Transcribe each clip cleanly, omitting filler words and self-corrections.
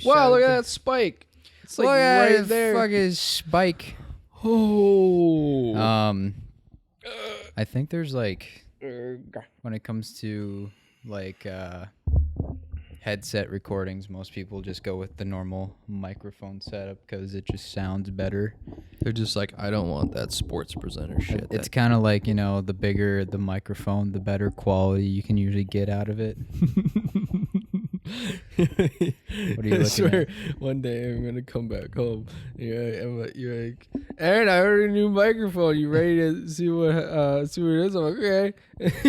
Wow, look at that spike. It's like right there. Fucking spike. Oh. I think there's like, when it comes to like headset recordings, most people just go with the normal microphone setup because it just sounds better. They're just like, I don't want that sports presenter shit. It's kind of like, the bigger the microphone, the better quality you can usually get out of it. What are you looking at? One day I'm gonna come back home. You're like, Aaron, I ordered a new microphone. You ready to see what it is? I'm like, okay.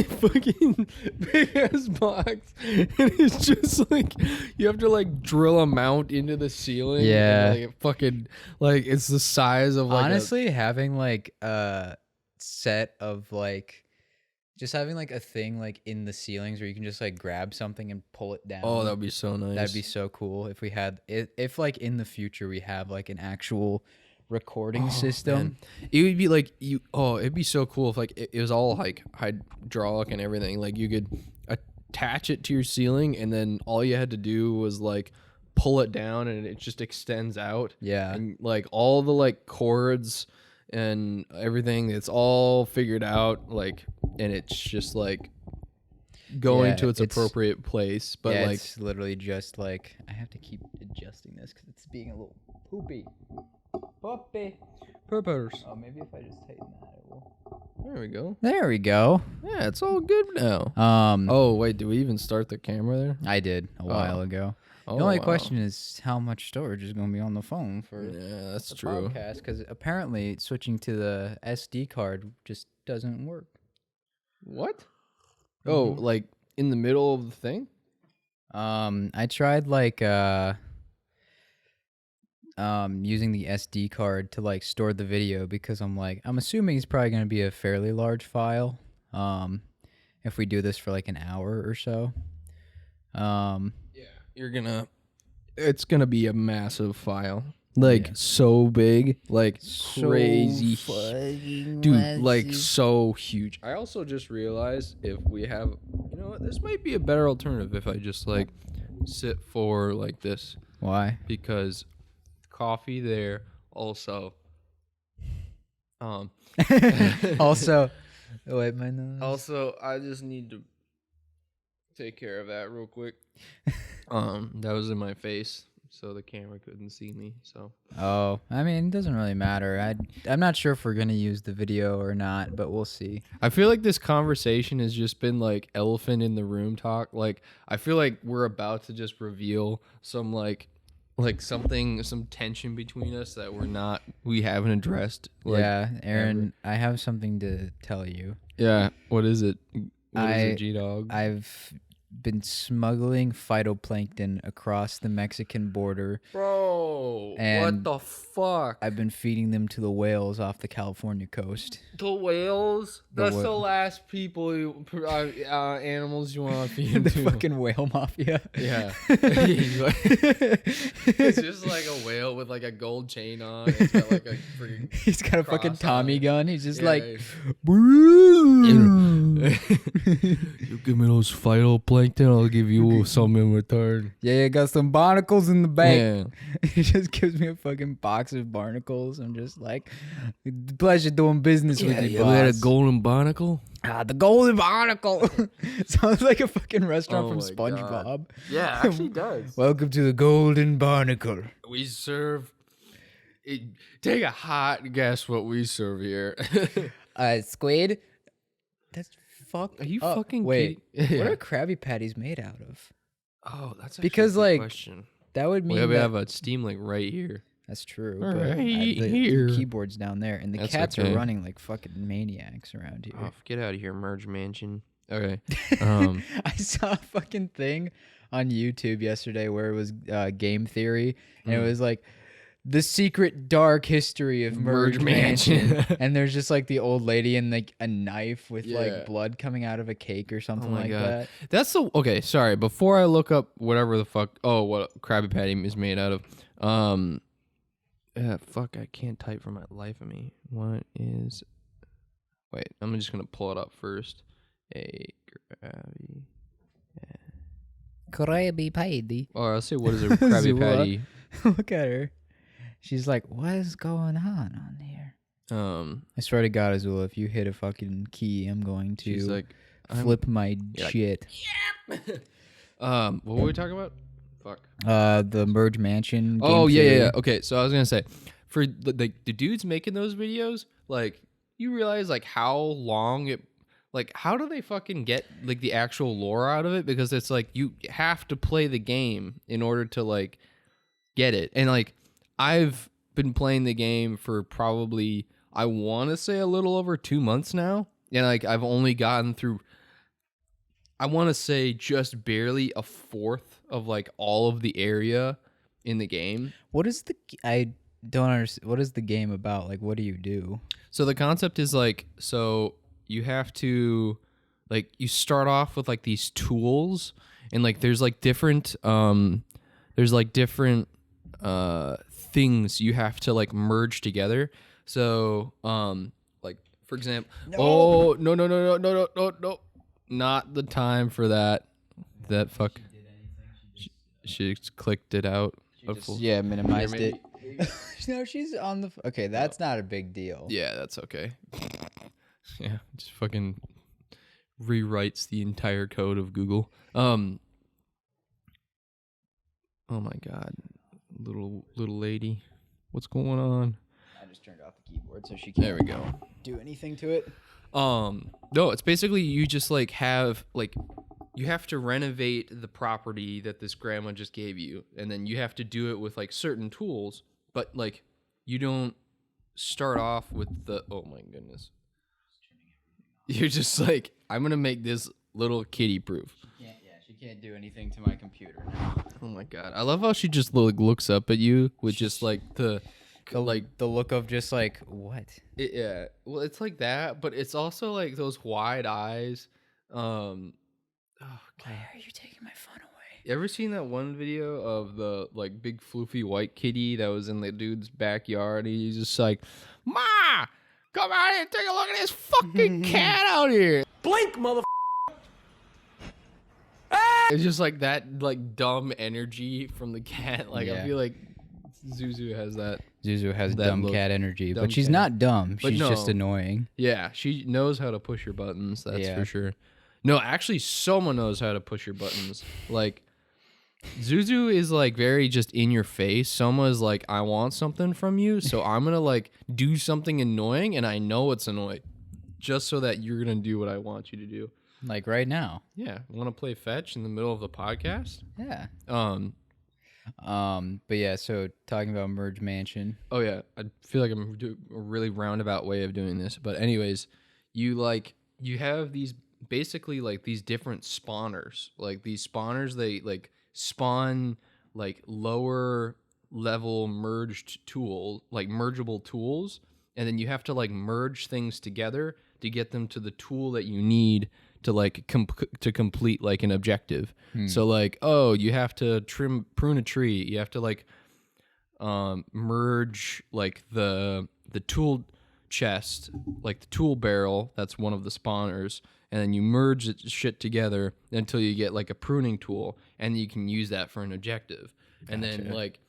Fucking big ass box, and it's just like you have to like drill a mount into the ceiling. Yeah, and, like, it fucking like it's the size of like honestly having like a set of like. Just having like a thing like in the ceilings where you can just like grab something and pull it down. Oh, that would be so nice. That'd be so cool if we had if like in the future we have like an actual recording system. Man. It would be like it'd be so cool if like it was all like hydraulic and everything. Like you could attach it to your ceiling and then all you had to do was like pull it down and it just extends out. Yeah. And like all the like cords and everything, it's all figured out, like, and it's just like going to its appropriate place. But like it's literally just like I have to keep adjusting this because it's being a little poopy. Poopers. Oh, maybe if I just tighten that, it will. There we go. There we go. Yeah, it's all good now. Oh wait, did we even start the camera there? I did a while ago. The only question is how much storage is going to be on the phone for that's the true. podcast, because apparently switching to the SD card just doesn't work. What? Oh, like in the middle of the thing? I tried like using the SD card to like store the video because I'm assuming it's probably going to be a fairly large file. If we do this for like an hour or so. It's gonna be a massive file. Like so big, like so crazy, dude, massive. like so huge. I also just realized if we have, this might be a better alternative if I just like sit forward like this. Why? Because coffee there also. Also, wait, my nose. Also, I just need to take care of that real quick. That was in my face, so the camera couldn't see me. So. Oh, I mean, it doesn't really matter. I'm not sure if we're gonna use the video or not, but we'll see. I feel like this conversation has just been like elephant in the room talk. Like I feel like we're about to just reveal some like something, some tension between us that we haven't addressed. Like, yeah, Aaron, I have something to tell you. Yeah, what is it? What is it, G-Dog? I've been smuggling phytoplankton across the Mexican border. Bro, what the fuck? I've been feeding them to the whales off the California coast. The whales? That's the last animals you want to feed the to. Fucking whale mafia. Yeah. It's just like a whale with like a gold chain on. It's got like a freaking He's got a fucking Tommy gun. He's just you give me those phytoplankton, I'll give you some in return. Yeah, got some barnacles in the bag. Yeah. He just gives me a fucking box of barnacles. I'm just like, pleasure doing business with you, You boss. had a golden barnacle? The golden barnacle. Sounds like a fucking restaurant from my SpongeBob. God. Yeah, it actually does. Welcome to the golden barnacle. We serve... Take a hot guess what we serve here. Squid. That's fucked. Are you up. fucking Wait, kidding? what are Krabby Patties made out of? Oh, that's actually Because, a good like, question. That would mean We that... have a steam like right here. That's true. Right but here. The keyboard's down there, and the That's cats okay. are running like fucking maniacs around here. Oh, get out of here, Merge Mansion. Okay. I saw a fucking thing on YouTube yesterday where it was game theory, and it was like the secret dark history of Merge Mansion. And there's just like the old lady and like a knife with like blood coming out of a cake or something like that. That's the okay. Sorry, before I look up whatever the fuck. Oh, what Krabby Patty is made out of. Fuck, I can't type for my life of me. What is? Wait, I'm just gonna pull it up first. A Krabby. Krabby Patty. Or I'll say, what is a Krabby Zula. Patty? Look at her. She's like, what is going on here? I swear to God, Azula, if you hit a fucking key, I'm going to she's like, flip my shit. What were we talking about? Fuck. The Merge Mansion. Oh, game yeah. theory. Okay, so I was gonna say, for the dudes making those videos, like, you realize like how long it, like, how do they fucking get like the actual lore out of it? Because it's like you have to play the game in order to like get it. And like I've been playing the game for probably, I want to say, a little over 2 months now, and like I've only gotten through, I want to say, just barely a fourth of like all of the area in the game. What is the? I don't understand. What is the game about? Like, what do you do? So the concept is like, so you have to, like, you start off with like these tools, and like there's different things you have to like merge together. So like, for example, oh no, not the time for that. That fuck. She clicked it out. Yeah, minimized it. No, she's on the. Okay, that's not a big deal. Yeah, that's okay. Yeah, just fucking rewrites the entire code of Google. Oh my God, little lady, what's going on? I just turned off the keyboard so she can't. There we go. Do anything to it. No, it's basically you just like have like, you have to renovate the property that this grandma just gave you, and then you have to do it with like certain tools, but like you don't start off with the, oh my goodness. You're just like, I'm gonna make this little kitty proof. She can't do anything to my computer now. Oh my God, I love how she just looks up at you with just like the look of just like, what? Yeah, well, it's like that, but it's also like those wide eyes. Oh God. Why are you taking my phone away? You ever seen that one video of the like big floofy white kitty that was in the dude's backyard? He's just like, "Ma, come out here and take a look at this fucking cat out here." Blink, mother. It's just like that, like dumb energy from the cat. Like I feel like Zuzu has that. Zuzu has that dumb look. cat energy, Dumb but she's cat. not dumb. But She's no. just annoying. Yeah, she knows how to push your buttons. That's Yeah. for sure. No, actually, someone knows how to push your buttons. Like, Zuzu is like very just in your face. Someone's like, I want something from you, so I'm gonna like do something annoying, and I know it's annoying, just so that you're gonna do what I want you to do. Like right now. Yeah, want to play fetch in the middle of the podcast? Yeah. But yeah, so talking about Merge Mansion. Oh yeah, I feel like I'm doing a really roundabout way of doing this, but anyways, you have these basically like these different spawners. Like these spawners, they like spawn like lower level merged tool, like mergeable tools, and then you have to like merge things together to get them to the tool that you need to like to complete like an objective. So like, oh, you have to prune a tree. You have to like merge like the tool chest, like the tool barrel. That's one of the spawners, and then you merge shit together until you get like a pruning tool, and you can use that for an objective. Gotcha. And then like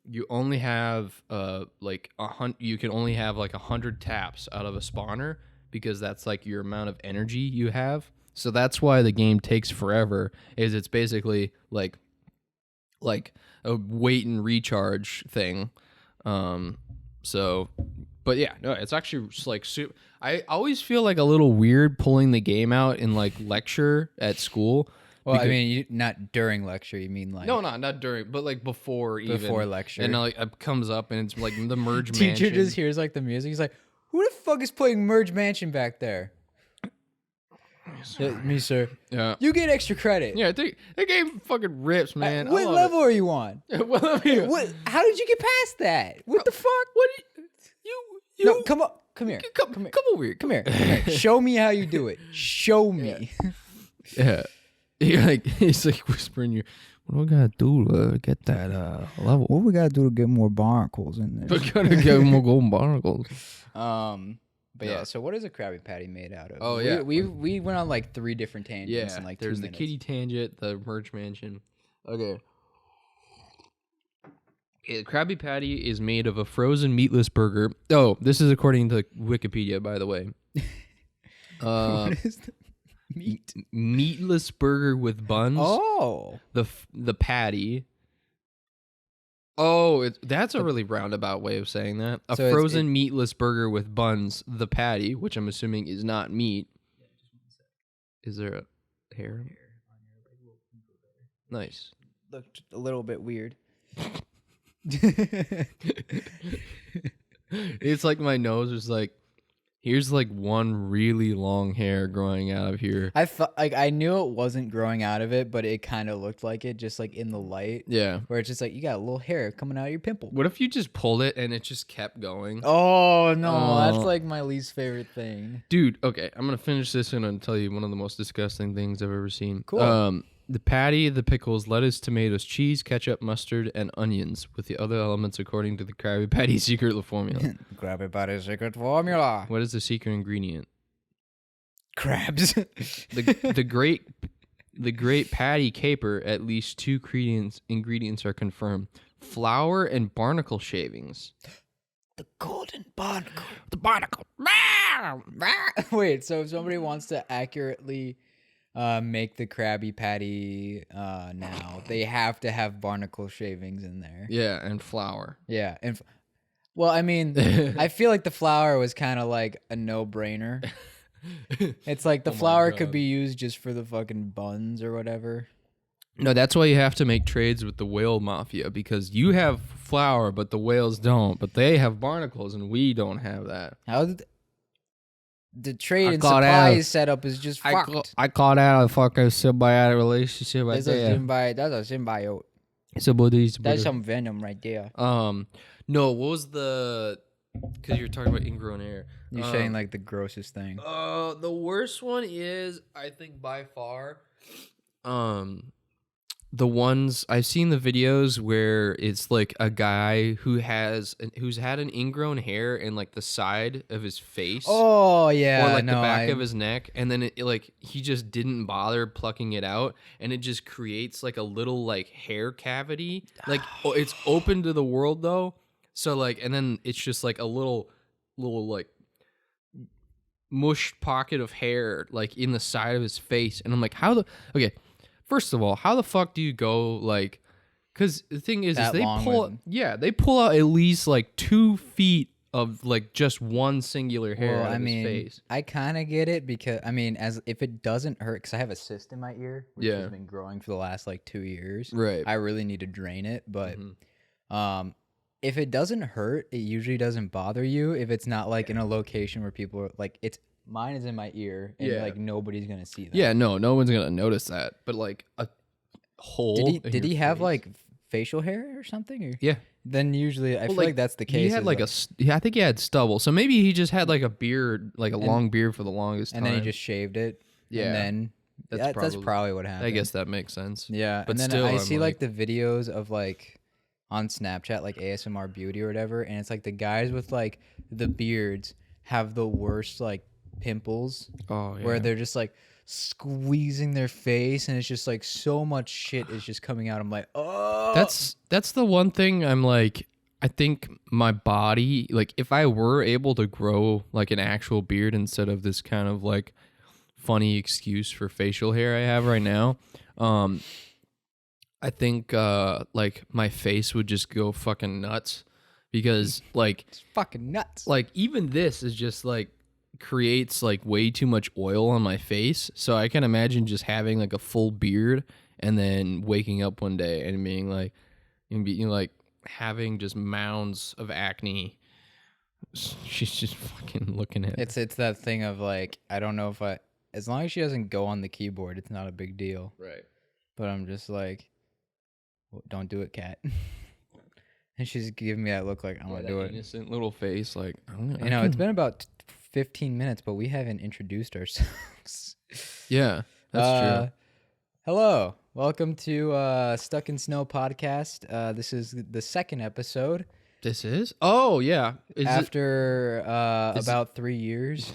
you only have you can only have like 100 taps out of a spawner, because that's like your amount of energy you have. So that's why the game takes forever, is it's basically like a wait and recharge thing. But yeah, no, it's actually just like I always feel like a little weird pulling the game out in like lecture at school. Well, I mean, not during lecture. You mean like not during, but like before lecture. And like it comes up and it's like the Merge Teacher Mansion. just hears like the music. He's like, "Who the fuck is playing Merge Mansion back there?" Me, sir. Yeah. You get extra credit. Yeah, that game fucking rips, man. What level are you on? What level are you on? What? How did you get past that? What the fuck? What you No, come on. Come here. come over here. Come here. Come here. Show me how you do it. Show me. Yeah. He's like whispering you. What do we gotta do to get that level? What we gotta do to get more barnacles in We gotta get more golden barnacles. But yeah, so what is a Krabby Patty made out of? Oh, yeah. We went on like 3 different tangents Yeah, in like there's 2 the minutes. kitty tangent, the Merge Mansion. Okay. The Krabby Patty is made of a frozen meatless burger. Oh, this is according to Wikipedia, by the way. What is the meat? Meatless burger with buns. Oh. The patty. Oh, that's a really roundabout way of saying that. A So frozen meatless burger with buns. The patty, which I'm assuming is not meat. Is there a hair? Nice. Looked a little bit weird. It's like my nose is like, here's like one really long hair growing out of here. I thought, like, I knew it wasn't growing out of it, but it kind of looked like it, just like in the light. Yeah. Where it's just like you got a little hair coming out of your pimple. What if you just pulled it and it just kept going? Oh no, Oh. that's like my least favorite thing. Dude, okay, I'm gonna finish this and I'm gonna tell you one of the most disgusting things I've ever seen. Cool. The patty, the pickles, lettuce, tomatoes, cheese, ketchup, mustard, and onions, with the other elements according to the Krabby Patty secret formula. Krabby Patty secret formula. What is the secret ingredient? Crabs. The great patty caper. At least two ingredients are confirmed: flour and barnacle shavings. The golden barnacle. The barnacle. Wait, so if somebody wants to accurately make the Krabby Patty now, they have to have barnacle shavings in there. Yeah, and flour. Yeah, and well, I mean, I feel like the flour was kind of like a no-brainer. It's like the flour could be used just for the fucking buns or whatever. No, that's why you have to make trades with the whale mafia, because you have flour, but the whales don't. But they have barnacles, and we don't have that. How did the trade I and call supplies setup is just fucked. I call that a fucking symbiotic relationship right That's a there. that's a symbiote. Symbiote. That's some venom right there. No, what was the? Because you're talking about ingrown hair. You're saying like the grossest thing. The worst one is, I think by far, the ones I've seen the videos where it's like a guy who's had an ingrown hair in like the side of his face. Oh yeah, Or like the back of his neck, and then it like he just didn't bother plucking it out, and it just creates like a little like hair cavity. Like it's open to the world though, so like, and then it's just like a little like mushed pocket of hair like in the side of his face, and I'm like, first of all, how the fuck do you go like? Because the thing is they pull out at least like 2 feet of like just one singular hair out of his face. I kind of get it because I mean, as if it doesn't hurt, because I have a cyst in my ear, which has been growing for the last like 2 years. Right. I really need to drain it, but if it doesn't hurt, it usually doesn't bother you. If it's not like in a location where people are like, mine is in my ear, and like nobody's gonna see that. Yeah, no one's gonna notice that. But like a hole. Did he have like facial hair or something? Or? Yeah. Then usually I feel like that's the case. He had like I think he had stubble. So maybe he just had like a beard, like a long beard for the longest time. And then he just shaved it. Yeah. And then that's probably what happened. I guess that makes sense. Yeah. But and then still, I see like the videos of like on Snapchat, like ASMR Beauty or whatever, and it's like the guys with like the beards have the worst like pimples. Oh yeah. Where they're just like squeezing their face, and it's just like so much shit is just coming out. I'm like, oh. That's the one thing I'm like, I think my body, like if I were able to grow like an actual beard instead of this kind of like funny excuse for facial hair I have right now, I think like my face would just go fucking nuts, because like it's fucking nuts. Like even this is just like creates like way too much oil on my face, so I can imagine just having like a full beard and then waking up one day and being like, having just mounds of acne. She's just fucking looking at It's that thing of like, I don't know if as long as she doesn't go on the keyboard, it's not a big deal. Right. But I'm just like, well, don't do it, cat. And she's giving me that look like I want to do it. Innocent little face, like it's been about 15 minutes, but we haven't introduced ourselves. Yeah, that's true. Hello, welcome to Stuck in Snow podcast. This is the second episode. This is? Oh yeah. After about 3 years.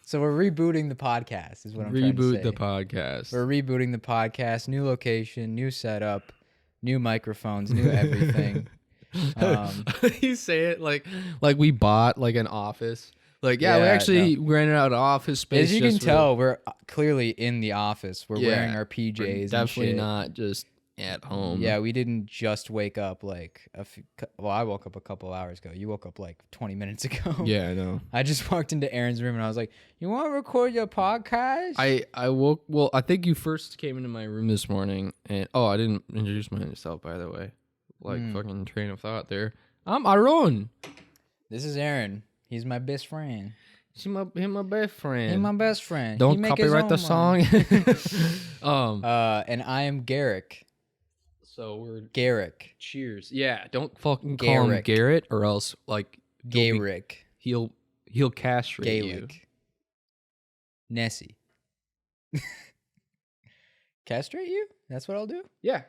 So we're rebooting the podcast is what I'm trying to say. Reboot the podcast. We're rebooting the podcast. New location, new setup, new microphones, new everything. You say it like we bought like an office. Like, we Yeah, actually rented out an office space. As you can tell, we're clearly in the office. We're wearing our we're PJs. definitely and shit. not just at home. Yeah, we didn't just wake up like I woke up a couple hours ago. You woke up like 20 minutes ago. Yeah, I know. I just walked into Aaron's room and I was like, "You want to record your podcast?" I woke. Well, I think you first came into my room this morning, and I didn't introduce myself, by the way. Like fucking train of thought there. I'm Aaron. This is Aaron. He's my best friend. He's my best friend. He's my best friend. Don't copyright the song. And I am Garrick. So we're Garrick. cheers. Yeah, don't fucking call him Garrett, or else like Garrick. he'll castrate you. Gaelic. Nessie. Castrate you? That's what I'll do? Yeah.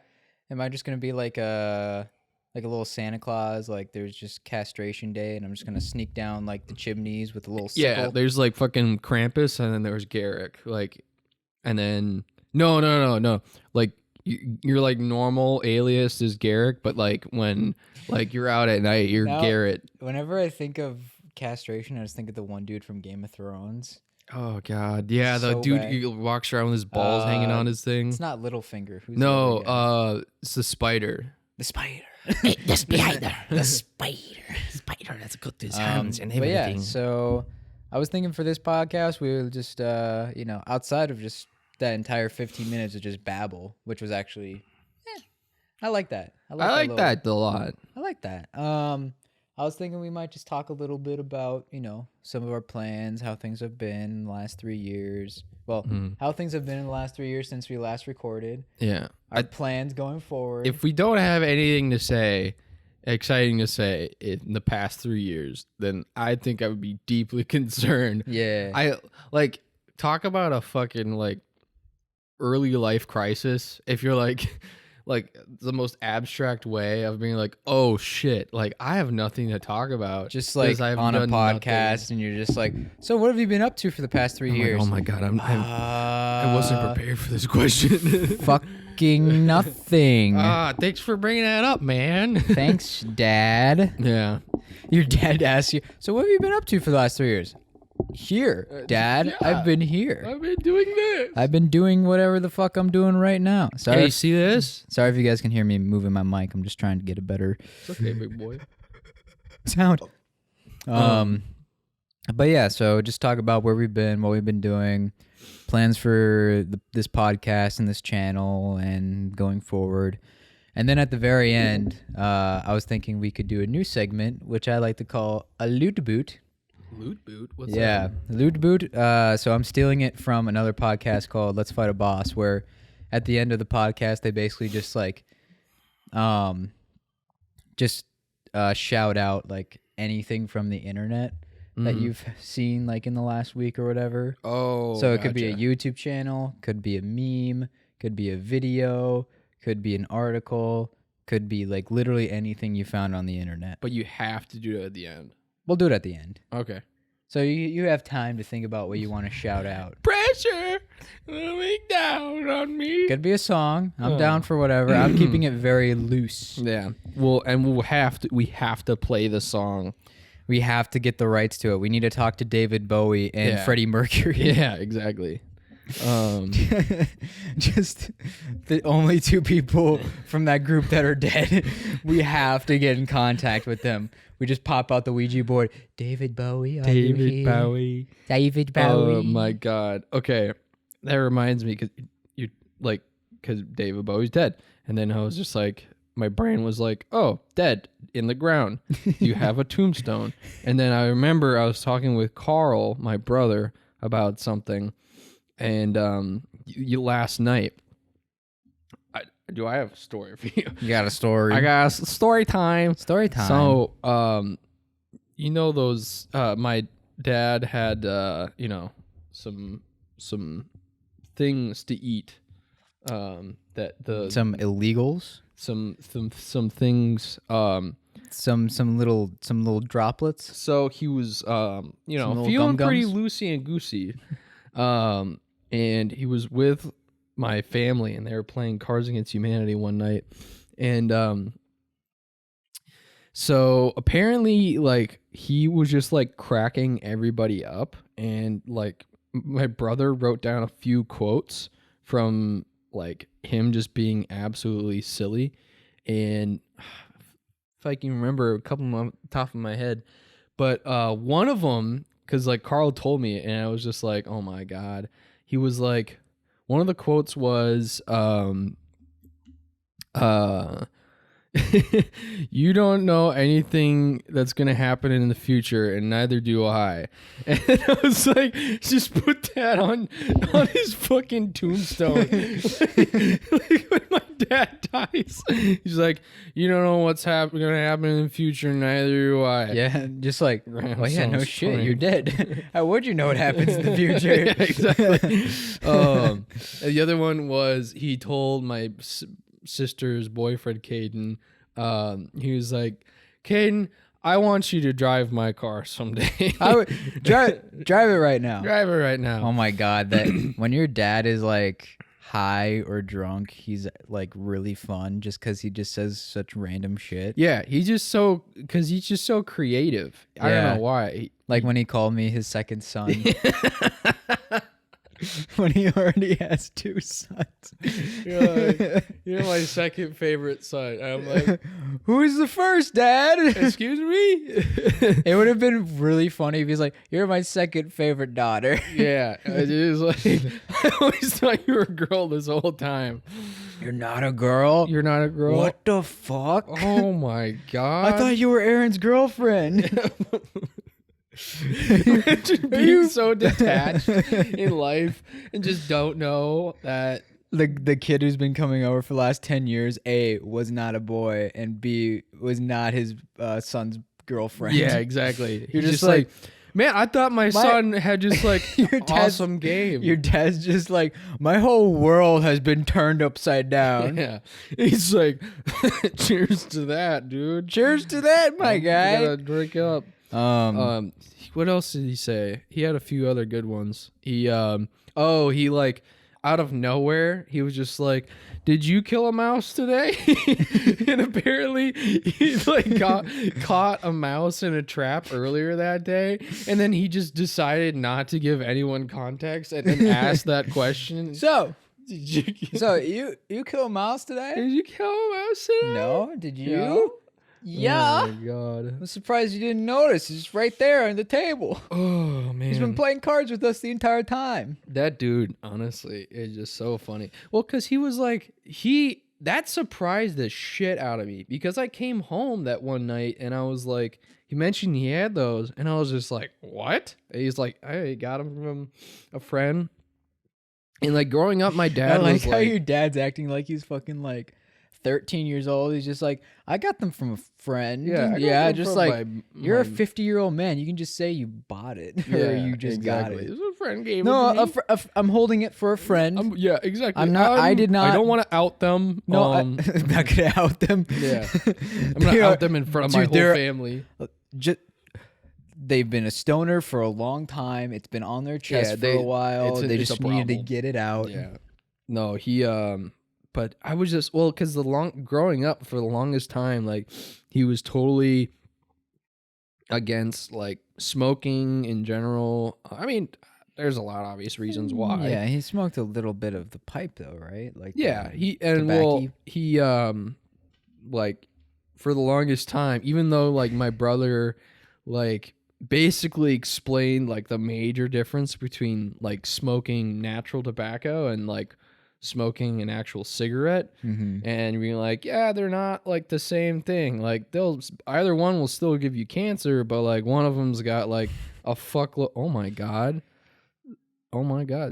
Am I just gonna be like a little Santa Claus? Like there's just castration day, and I'm just gonna sneak down like the chimneys with a little sickle? Yeah, there's like fucking Krampus, and then there's Garrick. Like, and then no. Like your like normal alias is Garrick, but like when like you're out at night, you're Garrett. Whenever I think of castration, I just think of the one dude from Game of Thrones. Oh god, yeah, the So dude bad. he walks around with his balls hanging on his thing. It's not Littlefinger. Who's the other guy? It's the spider. The spider. The spider. The spider. Spider that's got his hands and But everything. yeah, so I was thinking for this podcast, we would just, outside of just that entire 15 minutes of just babble, which was actually, I like that. I like that a lot. I like that. I was thinking we might just talk a little bit about, some of our plans, how things have been in the last 3 years. Well, how things have been in the last 3 years since we last recorded. Yeah. Our plans going forward. If we don't have anything to say, exciting to say in the past 3 years, then I think I would be deeply concerned. Yeah. I like talk about a fucking like early life crisis. If you're like the most abstract way of being like, oh shit, like I have nothing to talk about. Just like on a podcast, and you're just like, so what have you been up to for the past 3 years? Like, oh my god, I wasn't prepared for this question. Fucking nothing. Thanks for bringing that up, man. Thanks, Dad. Yeah. Your dad asks you, so what have you been up to for the last 3 years? Here, Dad. yeah. I've been here. I've been doing this. I've been doing whatever the fuck I'm doing right now. Sorry, Hey, see this? sorry if you guys can hear me moving my mic. I'm just trying to get a better It's okay, big boy. sound. But yeah, so just talk about where we've been, what we've been doing, plans for this podcast and this channel, and going forward. And then at the very end, I was thinking we could do a new segment, which I like to call a loot boot. Loot boot? What's Yeah, loot boot. So I'm stealing it from another podcast called Let's Fight a Boss, where at the end of the podcast they basically just like, shout out like anything from the internet that you've seen like in the last week or whatever. Oh, So it could be a YouTube channel, could be a meme, could be a video, could be an article, could be like literally anything you found on the internet. But you have to do it at the end. We'll do it at the end. Okay. So you have time to think about what you want to shout out. Pressure coming down on me. Could be a song. I'm down for whatever. I'm keeping it very loose. Yeah. Well, and we have to play the song. We have to get the rights to it. We need to talk to David Bowie and Yeah. Freddie Mercury. Yeah, exactly. Just the only two people from that group that are dead. We have to get in contact with them. We just pop out the Ouija board. David Bowie. Are you here? Bowie. David Bowie. Oh my god. Okay, that reminds me because David Bowie's dead, and then I was just like, my brain was like, oh, dead in the ground. Do you have a tombstone? And then I remember I was talking with Carl, my brother, about something, and last night. Do I have a story for you? You got a story. I got a story time. Story time. So, those, my dad had, some things to eat, some illegals. some things, some little droplets. So he was, Some little feeling pretty gum-gums? loosey and goosey. And he was with my family, and they were playing Cards Against Humanity one night. And so apparently, like, he was just like cracking everybody up, and like my brother wrote down a few quotes from like him just being absolutely silly. And if I can remember a couple on top of my head, but one of them, because like Carl told me, and I was just like, oh my God. He was like, one of the quotes was, you don't know anything that's going to happen in the future, and neither do I. And I was like, just put that on his fucking tombstone. Like when my dad dies, he's like, you don't know what's going to happen in the future, neither do I. Yeah, just like, well, yeah, no Sounds shit, funny. you're dead. How would you know what happens in the future? Yeah, exactly. The other one was, he told my sister's boyfriend, Caden, he was like, Caden, I want you to drive my car someday. I would drive it right now. Drive it right now. Oh my God, that when your dad is like high or drunk, he's like really fun just because he just says such random shit. Yeah, he's just so creative. I Yeah. don't know why. Like when he called me his second son. When he already has 2 sons. You're my second favorite son. I'm like, who's the first, Dad? excuse me? It would have been really funny if he's like, you're my second favorite daughter. Yeah, it is like, I always thought you were a girl this whole time. You're not a girl? You're not a girl? What the fuck? Oh my God. I thought you were Aaron's girlfriend. Imagine being so detached in life and just don't know that The kid who's been coming over for the last 10 years, A, was not a boy, and B, was not his son's girlfriend. Yeah, exactly. You're He's just like, man, I thought my son had just like Your dad's- awesome game. your dad's just like, my whole world has been turned upside down. Yeah, he's like, cheers to that, dude. Cheers to that, my You guy. gotta drink up. What else did he say? He had a few other good ones. He he like out of nowhere, he was just like, did you kill a mouse today? And apparently he like caught a mouse in a trap earlier that day, and then he just decided not to give anyone context and then asked that question. So, Did you kill a mouse today? did you kill a mouse today? No, did you? No? Yeah. Oh my God. I'm surprised you didn't notice. It's right there on the table. Oh man. He's been playing cards with us the entire time. That dude, honestly, is just so funny. Well, because he was like, that surprised the shit out of me, because I came home that one night and I was like, he mentioned he had those, and I was just like, what? And he's like, I got them from a friend. And like growing up, my dad I like was how like, your dad's acting like he's fucking like 13 years old. He's just like, I got them from a friend. I got Yeah, them just from like, you're a my- 50-year-old man. You can just say you bought it yeah, or you just exactly. got it. This was a friend gave No, it to me. I'm holding it for a friend. Yeah, exactly. I'm not- I did not- I don't want to out them. No, I'm not gonna out them. Yeah. I'm gonna out them in front of my Dude, whole they're- family. They've been a stoner for a long time. It's been on their chest for a while. They it's just a needed to problem. get it out. Yeah. No, he but I was just, well, cuz growing up for the longest time, like he was totally against like smoking in general. I mean, there's a lot of obvious reasons why. Yeah, he smoked a little bit of the pipe though, right? Like Yeah, the he and tobacco. well, he like for the longest time, even though like my brother like basically explained like the major difference between like smoking natural tobacco and like smoking an actual cigarette, and being like, yeah, they're not like the same thing. Like either one will still give you cancer, but like one of them's got like a fuckload. Oh my god,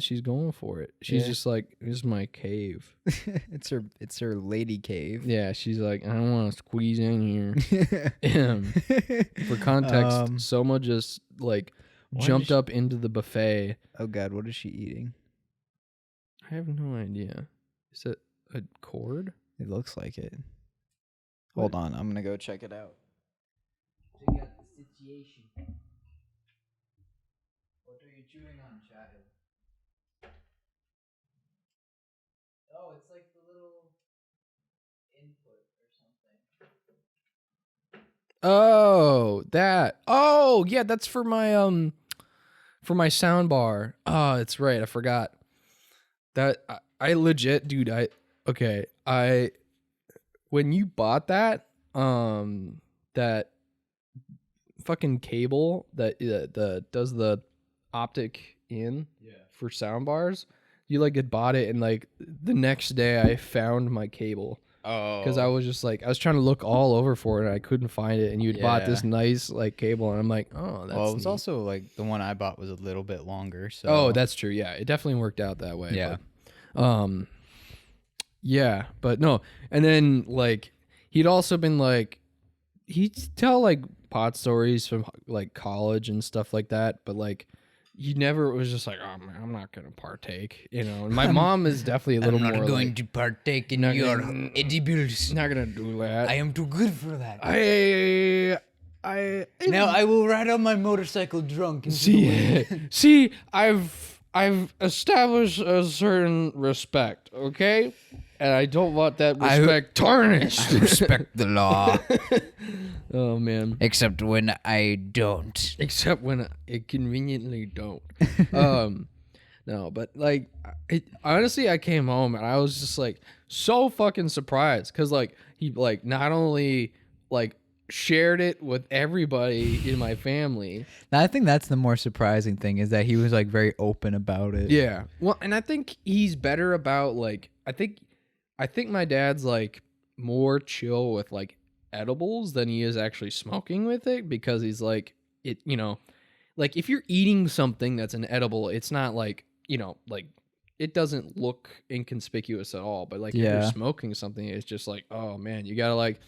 she's going for it. She's just like, this is my cave. it's her lady cave. Yeah, she's like, I don't want to squeeze in here. For context, Soma just like jumped up into the buffet. Oh god, what is she eating? I have no idea. Is it a cord? It looks like it. Hold on, I'm gonna go check it out. pronunciation. What are you chewing on, child? Oh, it's like the little input or something. Oh, that. Oh, yeah, that's for my sound bar. Oh, it's right. I forgot. That I legit, dude, when you bought that that fucking cable that the does the optic in for sound bars, you like had bought it and like the next day I found my cable. Oh. Because I was just like, I was trying to look all over for it and I couldn't find it. And you'd bought this nice like cable, and I'm like, oh, that's. Well, it was neat. also like the one I bought was a little bit longer. So. Oh, that's true. Yeah, it definitely worked out that way. Yeah. But, yeah, but no. And then like he'd also been like, he'd tell like pot stories from like college and stuff like that. But like, he never was just like, oh man, I'm not gonna partake, you know. And my mom is definitely a little more. I'm not going to partake in your edibles. Not gonna do that. I am too good for that. Now I will ride on my motorcycle drunk. See, I've established a certain respect, okay, and I don't want that respect tarnished. I respect the law. Oh man. Except when I don't. Except when it conveniently don't. No, but like, honestly, I came home and I was just like so fucking surprised because like he like not only like shared it with everybody in my family. Now, I think that's the more surprising thing is that he was like very open about it. Yeah. Well, and I think he's better about like I think my dad's like more chill with like edibles than he is actually smoking with it, because he's like it, you know, like if you're eating something that's an edible, it's not like, you know, like it doesn't look inconspicuous at all, but like if you're smoking something, it's just like, oh man, you gotta like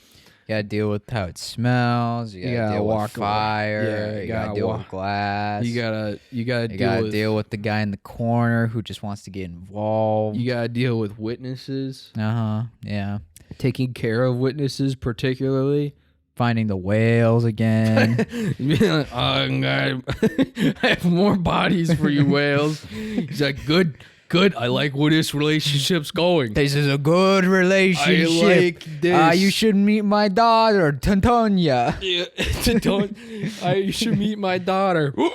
deal with how it smells. You gotta deal with fire. Yeah, you gotta deal with glass. You gotta deal with the guy in the corner who just wants to get involved. You gotta deal with witnesses. Yeah. Taking care of witnesses, particularly. Finding the whales again. Like, I have more bodies for you, whales. He's like, good. I like where this relationship's going. This is a good relationship. I like this. You should meet my daughter, Tantonia. Yeah, you should meet my daughter. Oh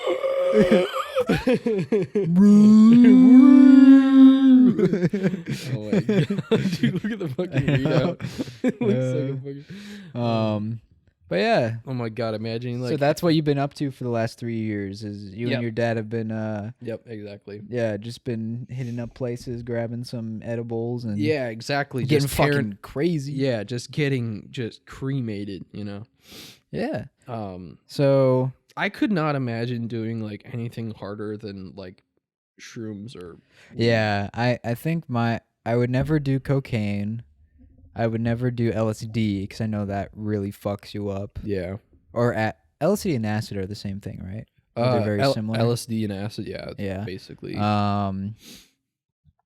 my god, dude! Look at the fucking readout. It looks like a fucking. But yeah. Oh my god! Imagine like. So that's what you've been up to for the last 3 years. Is you and your dad have been. Yep, exactly. Yeah, just been hitting up places, grabbing some edibles, and. Yeah, exactly. Getting just fucking crazy. Yeah, just cremated. You know. Yeah. So. I could not imagine doing like anything harder than like shrooms or. Yeah, I think I would never do cocaine. I would never do LSD because I know that really fucks you up. Yeah. Or LSD and acid are the same thing, right? They're very similar. LSD and acid, yeah. Basically.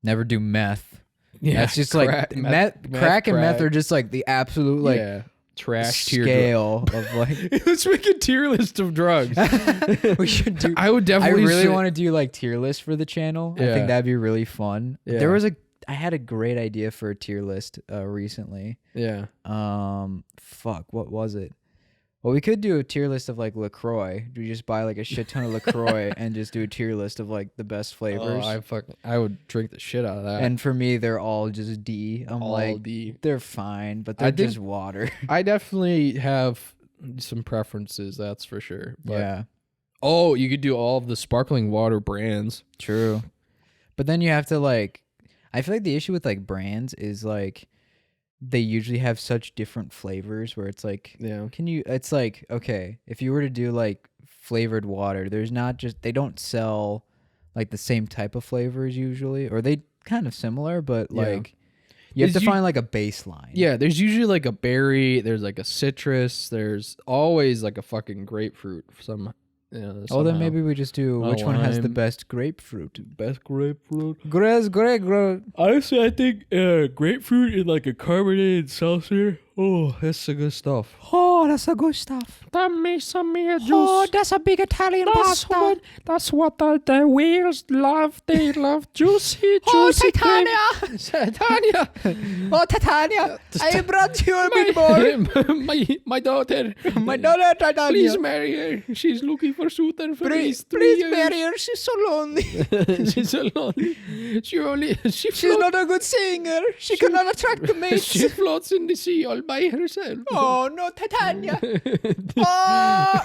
Never do meth. Yeah. That's just like crack and meth are just like the absolute like trash scale of like. Let's make a tier list of drugs. We should do. I would definitely. I really want to do like tier list for the channel. Yeah. I think that'd be really fun. Yeah. I had a great idea for a tier list recently. Yeah. Fuck, what was it? Well, we could do a tier list of like LaCroix. We just buy like a shit ton of LaCroix and just do a tier list of like the best flavors. I would drink the shit out of that. And for me, they're all just D. I'm all like, D. They're fine, but they're just water. I definitely have some preferences, that's for sure. But, yeah. Oh, you could do all of the sparkling water brands. True. But then you have to like, I feel like the issue with like brands is like they usually have such different flavors where it's like, it's like, okay, if you were to do like flavored water, they don't sell like the same type of flavors usually, or they kind of similar, but like you have to find like a baseline. Yeah, there's usually like a berry, there's like a citrus, there's always like a fucking grapefruit then maybe we just do which one has the best grapefruit. Best grapefruit. Grapefruit. Honestly, I think grapefruit in like a carbonated seltzer Oh, that's the good stuff. Oh, that's the good stuff. That makes some juice. Oh, that's a big Italian pasta. That's what the whales love. They love juicy, juicy Titania. Titania. Oh, Titania. I brought you a meatball. my daughter. My daughter, Titania. Please marry her. She's looking for suitor for these 3 Please years. marry her. She's so lonely. She's so lonely. She's not a good singer. She cannot attract the mates. She floats in the sea all by herself. Oh, no, Titania. Oh.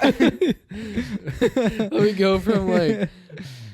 We go from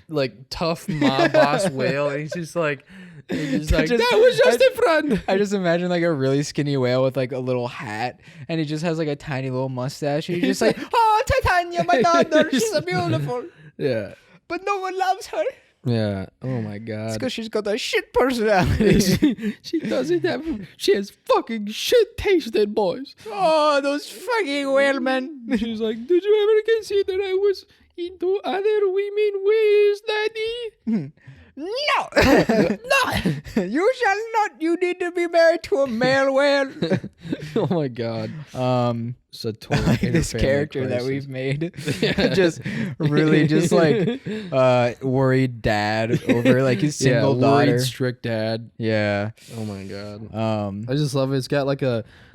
like tough mob boss whale, and he's just like that was just a friend. I just imagine like a really skinny whale with like a little hat, and he just has like a tiny little mustache, and he's just like, Oh, Titania, my daughter. She's so beautiful. Yeah. But no one loves her. Yeah. Oh my It's god. because she's got a shit personality. She doesn't have. She has fucking shit tasting boys. Oh, those fucking whalemen. She's like, did you ever consider I was into other women ways, Daddy? No. No. You shall not. You need to be married to a male whale. Oh my god. So like this character that we've made, just really just like worried dad over like his single daughter. Worried strict dad. Yeah. Oh my god. I just love it. It's got like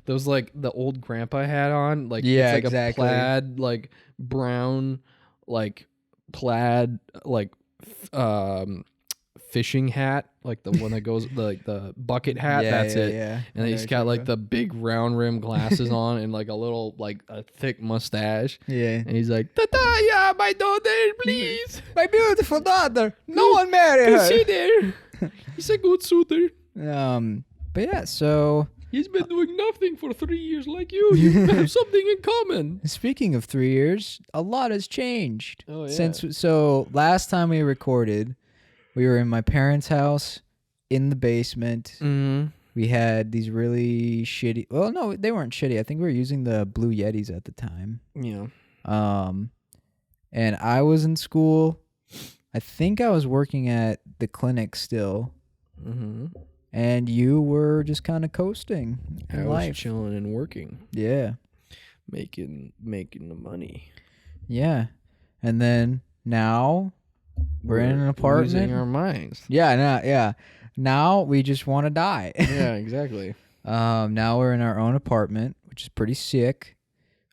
those like the old grandpa hat on, like yeah, it's like exactly. a plaid, like brown, like plaid, like fishing hat, like the one that goes like the bucket hat. Yeah, that's yeah, it. yeah. And he's got like the big round rim glasses on and like a little like a thick mustache. Yeah. And he's like, Tata, my daughter, please. My beautiful daughter. No one marry her. See there. He's a good suitor. But yeah, so He's been doing nothing for 3 years like you. You have something in common. speaking of 3 years, a lot has changed. Oh, yeah. So last time we recorded, we were in my parents' house in the basement. Mm-hmm. We had these really shitty. Well, no, they weren't shitty. I think we were using the Blue Yetis at the time. Yeah. And I was in school. I think I was working at the clinic still. Mm-hmm. And you were just kind of coasting in I was life. chilling and working, Yeah. making the money. Yeah. And then now we're in an apartment. Losing our minds. Yeah. Now we just want to die. Yeah, exactly. Now we're in our own apartment, which is pretty sick.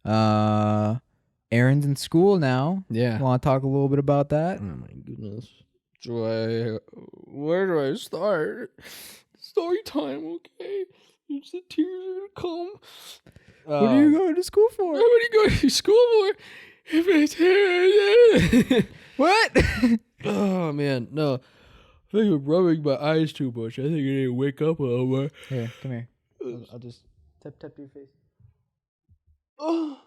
Aaron's in school now. Yeah. Want to talk a little bit about that? Oh my goodness. Where do I start? Story time, okay? The tears are gonna come. What are you going to school for? What are you going to school for? What? Oh man, no. I think I'm rubbing my eyes too much. I think I need to wake up a little more. Here, come here. I'll just tap your face. Oh.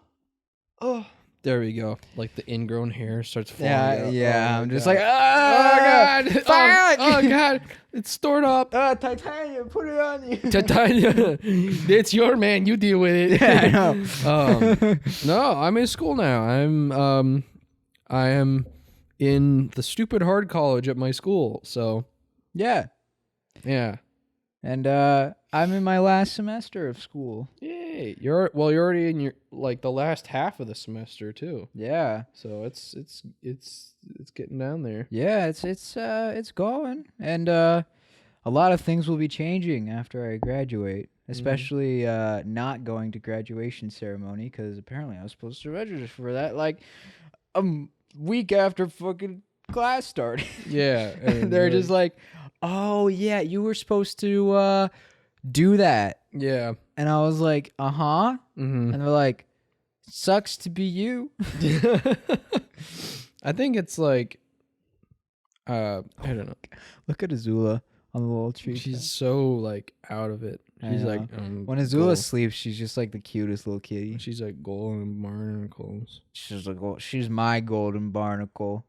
There we go. Like the ingrown hair starts falling out. Yeah. Oh, I'm just God. like, oh God. God. Oh God. It's stored up. Titania, put it on you. Titania. It's your man. You deal with it. Yeah, I know. No, I'm in school now. I am in the stupid hard college at my school. So Yeah. yeah. And I'm in my last semester of school. Yay. You're already in your like the last half of the semester too. Yeah. So it's getting down there. Yeah, it's going. And a lot of things will be changing after I graduate, especially not going to graduation ceremony, because apparently I was supposed to register for that like a week after fucking class started. Yeah. And They're just like, oh yeah, you were supposed to do that. yeah. And I was like, uh-huh. Mm-hmm. And they're like, sucks to be you. I think it's like I don't know. Look at Azula on the little tree. She's so like out of it. I She's know. like When Azula sleeps, she's just like the cutest little kitty. she's like golden barnacles. She's like, she's my golden barnacle.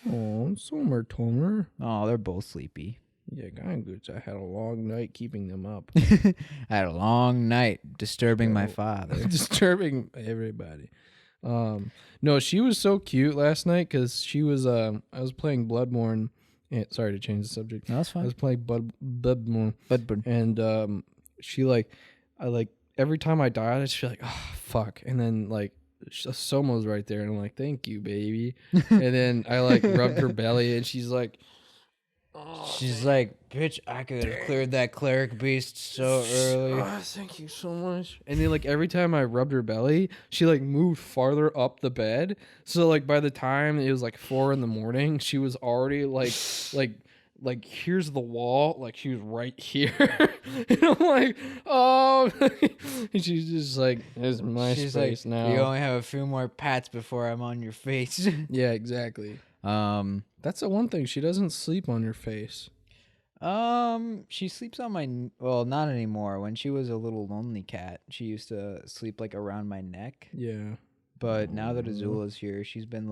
Oh, Summer Tomer. Oh, they're both sleepy. Yeah, kind of good. I had a long night keeping them up. I had a long night disturbing my father. Disturbing everybody. No, she was so cute last night because she was I was playing Bloodborne. And, sorry to change the subject. No, that's I fine. was playing Bloodborne. But And I every time I died, I just feel like, oh fuck, and then like Soma's right there, and I'm like, thank you, baby. And then I like rubbed her belly, and she's like, oh, She's like, bitch, I could have cleared that cleric beast so early. oh, thank you so much. And then like every time I rubbed her belly, she like moved farther up the bed. So like by the time it was like 4 a.m, she was already like here's the wall, like she was right here. And I'm like, oh. And she's just like, this is my She's space like, now. you only have a few more pats before I'm on your face. Yeah, exactly. That's the one thing, she doesn't sleep on your face. She sleeps on my, well, not anymore. When she was a little lonely cat, she used to sleep like around my neck. Yeah. But now that Azula's here, she's been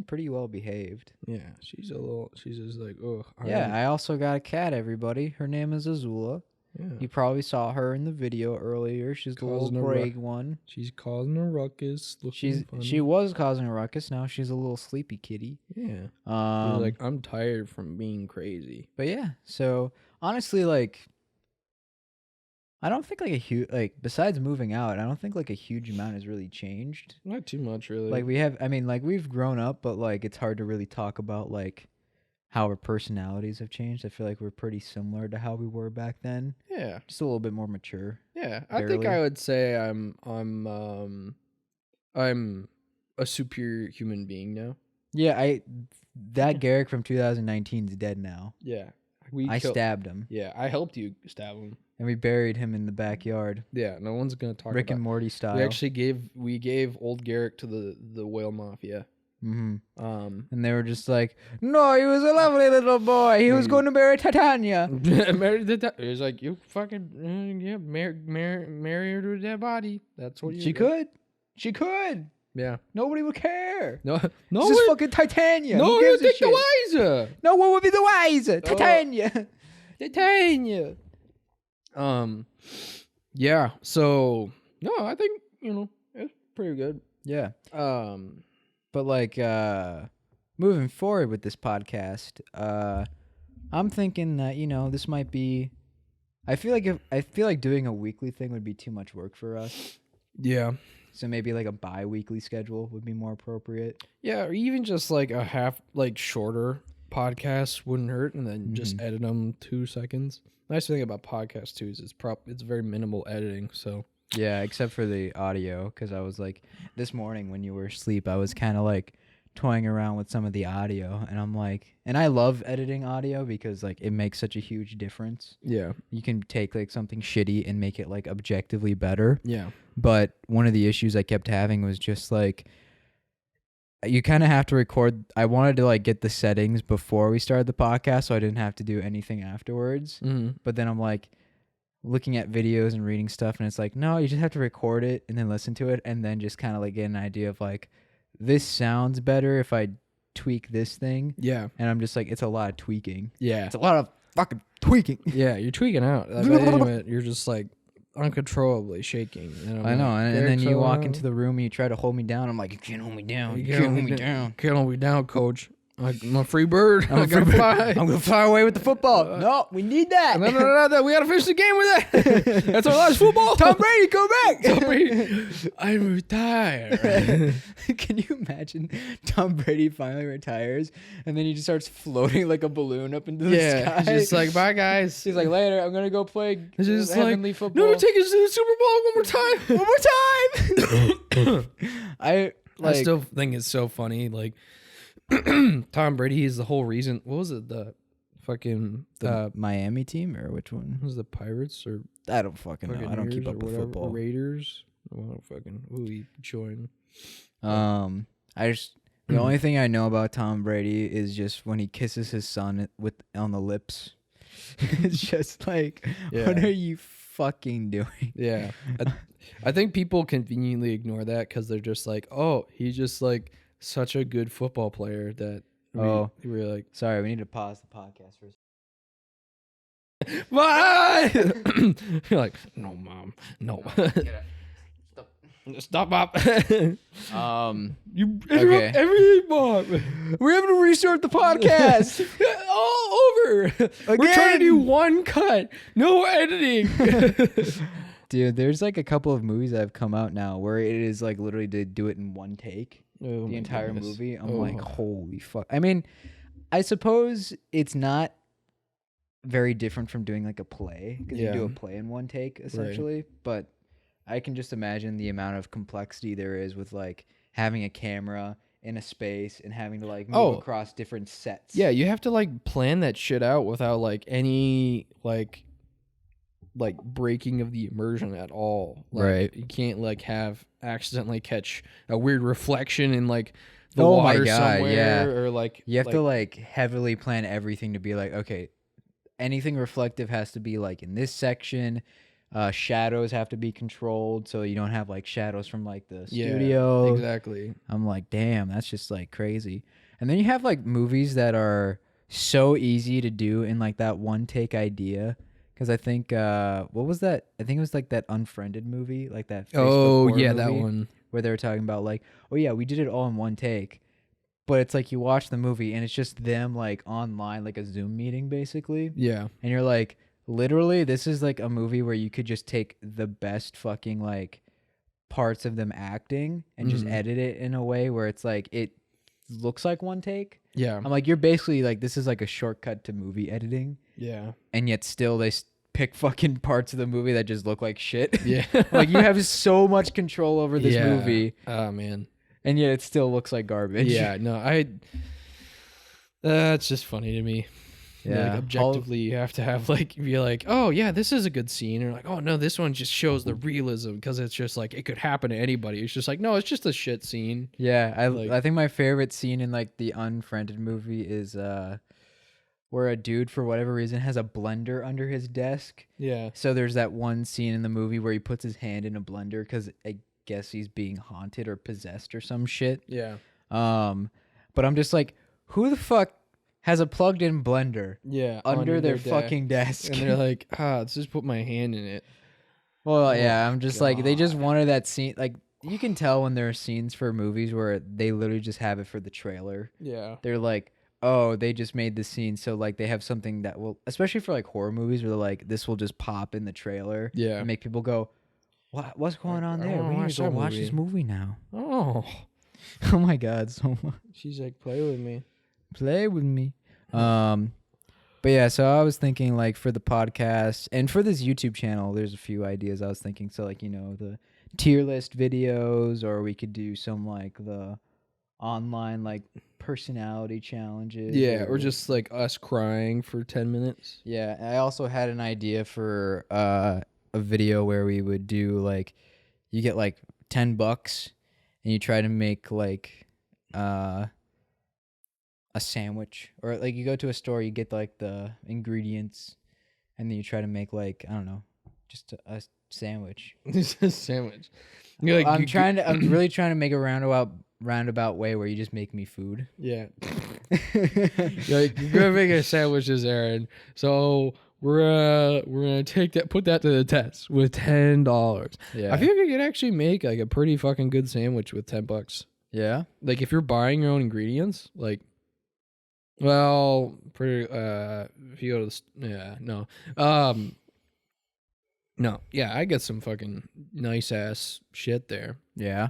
pretty well behaved. Yeah, she's just like, oh. Yeah, I also got a cat, everybody. Her name is Azula. Yeah. You probably saw her in the video earlier. She's the little Causing a gray one. She's causing a ruckus. She was causing a ruckus. Now she's a little sleepy kitty. Yeah. She's like, I'm tired from being crazy. But yeah, so honestly, like, I don't think like a huge, like, besides moving out, I don't think like a huge amount has really changed. Not too much, really. Like we've grown up, but like it's hard to really talk about like how our personalities have changed. I feel like we're pretty similar to how we were back then. Yeah. Just a little bit more mature. Yeah. I think Barely. I would say I'm a superior human being now. Yeah, that Garrick from 2019 is dead now. Yeah. I stabbed him. Yeah, I helped you stab him. And we buried him in the backyard. Yeah, no one's gonna talk Rick about and Morty style. We actually gave old Garrick to the whale mafia. Mm-hmm. And they were just like, no, he was a lovely little boy. He was going to marry Titania. it was like, you fucking marry her to a dead body. That's what you. She could. Yeah. Nobody would care. No. This is fucking Titania. No, you think the wiser. No one would be the wiser. Titania. Titania. Yeah. So no, I think it's pretty good. Yeah. But like moving forward with this podcast, I'm thinking that this might be. I feel like doing a weekly thing would be too much work for us. Yeah. So maybe like a bi-weekly schedule would be more appropriate. Yeah, or even just like a shorter podcast wouldn't hurt, and then just edit them 2 seconds. Nice thing about podcasts too is it's very minimal editing. So yeah, except for the audio, because I was like this morning when you were asleep, I was kind of like toying around with some of the audio, and I'm like, and I love editing audio because like it makes such a huge difference. Yeah, you can take like something shitty and make it like objectively better. Yeah. But one of the issues I kept having was just like, you kind of have to record. I wanted to like get the settings before we started the podcast, so I didn't have to do anything afterwards. But then I'm like looking at videos and reading stuff, and it's like, no, you just have to record it and then listen to it, and then just kind of like get an idea of like, this sounds better if I tweak this thing. Yeah. And I'm just like, it's a lot of tweaking. Yeah. It's a lot of fucking tweaking. Yeah, you're tweaking out. By the end of it, you're just like uncontrollably shaking. I know. And then you walk into the room and you try to hold me down. I'm like, you can't hold me down. You can't hold me down. Can't hold me down, coach. I'm a free bird. I'm gonna fly. I'm gonna fly away with the football. No, we need that. No. We gotta finish the game with that. That's our last football. Tom Brady, go back. Tom Brady, I'm retired. Can you imagine Tom Brady finally retires and then he just starts floating like a balloon up into the sky? He's just like, bye guys. He's like, later, I'm gonna go play heavenly football. No, take us to the Super Bowl one more time. I still think it's so funny, like. Tom Brady is the whole reason. What was it? The fucking Miami team or which one? Was the Pirates or I don't fucking know. I don't keep up with football. Raiders. I don't fucking who he joined. The only thing I know about Tom Brady is just when he kisses his son on the lips. It's just like, what are you fucking doing? Yeah, I think people conveniently ignore that because they're just like, oh, he's just like. Such a good football player that we're like, sorry, we need to pause the podcast for a second. Bye. You're like, no, mom, no. Stop, Bob. You interrupt everything, Bob. We're having to restart the podcast. All over. Again. We're trying to do one cut, no editing. Dude, there's like a couple of movies that have come out now where it is like literally to do it in one take. Oh, The my entire goodness. movie. I'm like, Oh. holy fuck. I mean, I suppose it's not very different from doing like a play because you do a Yeah. play in one take essentially. But I can just imagine the amount of complexity there is with like having a camera in a space and having to like move across different sets. Yeah, you have to like plan that shit out without like any like breaking of the immersion at all. Like, Right. You can't like have accidentally catch a weird reflection in like the Oh my water God, somewhere yeah. or like You have to like heavily plan everything to be like, okay, anything reflective has to be like in this section. Shadows have to be controlled so you don't have like shadows from like the studio. Exactly. I'm like, damn, that's just like crazy. And then you have like movies that are so easy to do in like that one take idea. Because I think, what was that? I think it was like that Unfriended movie, like that Facebook horror that movie, one. where they were talking about like, oh yeah, we did it all in one take. But it's like you watch the movie and it's just them like online, like a Zoom meeting basically. Yeah. And you're like, literally, this is like a movie where you could just take the best fucking like parts of them acting and just edit it in a way where it's like it looks like one take. Yeah. I'm like, you're basically like, this is like a shortcut to movie editing. Yeah. And yet still they pick fucking parts of the movie that just look like shit. Yeah. Like you have so much control over this movie. Oh man. And yet it still looks like garbage. Yeah, no, that's just funny to me. Yeah. Like, objectively, you have to have like be like, oh yeah, this is a good scene, or like, oh no, this one just shows the realism because it's just like it could happen to anybody. It's just like, no, it's just a shit scene. Yeah, Like- I think my favorite scene in like the Unfriended movie is where a dude for whatever reason has a blender under his desk. Yeah, So there's that one scene in the movie where he puts his hand in a blender because I guess he's being haunted or possessed or some shit. yeah, But I'm just like, who the fuck has a plugged in blender yeah. under their desk. fucking desk? And they're like, let's just put my hand in it. Well, Oh yeah, I'm just like, they just God. wanted that scene. Like, you can tell when there are scenes for movies where they literally just have it for the trailer. Yeah, They're like, oh, they just made the scene. So, like, they have something that will, especially for like horror movies where they're like, this will just pop in the trailer. yeah. And make people go, what's going on I there? wanna We need watch to go that watch movie." this movie now. Oh, Oh my God, so much. she's like, play with me. Play with me. But yeah, so I was thinking like for the podcast and for this YouTube channel, there's a few ideas I was thinking. So like, you know, the tier list videos, or we could do some like the online like personality challenges. Yeah, or just like us crying for 10 minutes. Yeah, I also had an idea for a video where we would do like, you get like $10 and you try to make like a sandwich, or like you go to a store, you get like the ingredients and then you try to make like, I don't know, just a sandwich. It's a sandwich. You're like, I'm really trying to make a roundabout way where you just make me food. Yeah. You're like, you're gonna make a sandwiches, Aaron. So we're gonna put that to the test with $10. Yeah. I feel like you could actually make like a pretty fucking good sandwich with $10. Yeah. Like if you're buying your own ingredients, like, well, pretty. If you go to no, yeah, I get some fucking nice ass shit there. Yeah.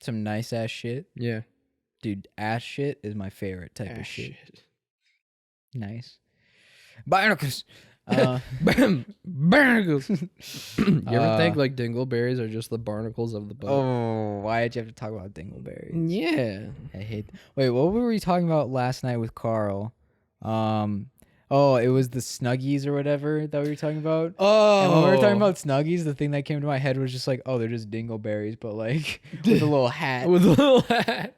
Some nice ass shit. Yeah, Dude, ass shit is my favorite type of ass shit. shit. Nice. Barnacles. Barnacles. You ever think Uh, like dingleberries are just the barnacles of the boat? Oh, why did you have to talk about dingleberries? Yeah. I hate. Wait, what were we talking about last night with Carl? Oh, it was the Snuggies or whatever that we were talking about. Oh. And when we were talking about Snuggies, the thing that came to my head was just like, oh, they're just dingleberries, but like with a little hat. with a little hat.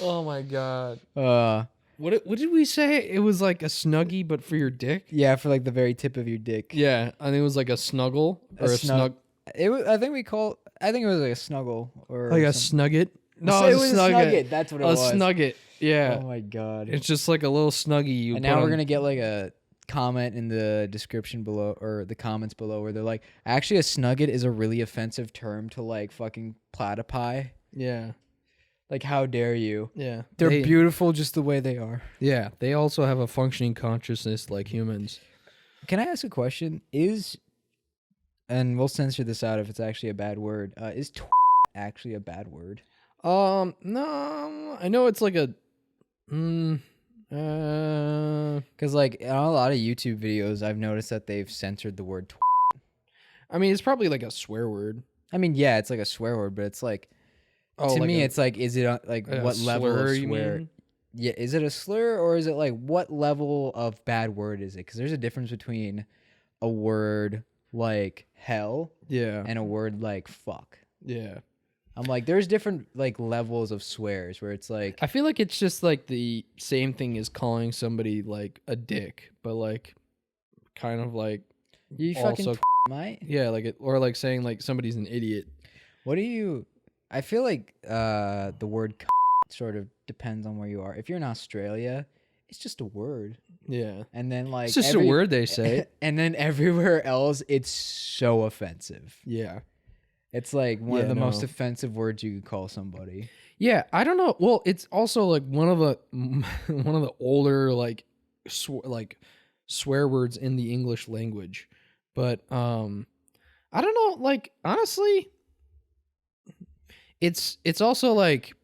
Oh my god. What did we say? It was like a snuggie, but for your dick. Yeah, for like the very tip of your dick. Yeah, I think it was like a snuggle or a snug, It was. I think it was like a snuggle or like a some- snugget. No, it it was a snugget. That's what it A was. snugget. Yeah, Oh my god. it's just like a little snuggie. You And put now we're on- gonna get like a comment in the description below or the comments below where they're like, actually, a snugget is a really offensive term to like fucking platypi. Yeah, Like, how dare you? yeah. They're They- beautiful just the way they are. Yeah, they also have a functioning consciousness like humans. Can I ask a question? And we'll censor this out if it's actually a bad word. Is actually a bad word? No, I know it's like a. Because like on a lot of YouTube videos, I've noticed that they've censored the word. I mean, it's probably like a swear word. I mean, yeah, it's like a swear word, but it's like to like me, a- it's like, is it like a what level slur, of you swear? mean? Yeah, is it a slur or is it like what level of bad word is it? Because there's a difference between a word like hell Yeah. and a word like fuck. Yeah. I'm like, there's different like levels of swears where it's like, I feel like it's just like the same thing as calling somebody like a dick, but like kind of like you also fucking mate. yeah, like or like saying like somebody's an idiot. What do you? I feel like the word sort of depends on where you are. If you're in Australia, it's just a word, Yeah. and then like It's just a word they say. and then everywhere else, it's so offensive. Yeah. It's like one of Yeah, the most no. offensive words you could call somebody. Yeah, I don't know. Well, it's also like one of the older like swear words in the English language. But I don't know, like honestly, it's also like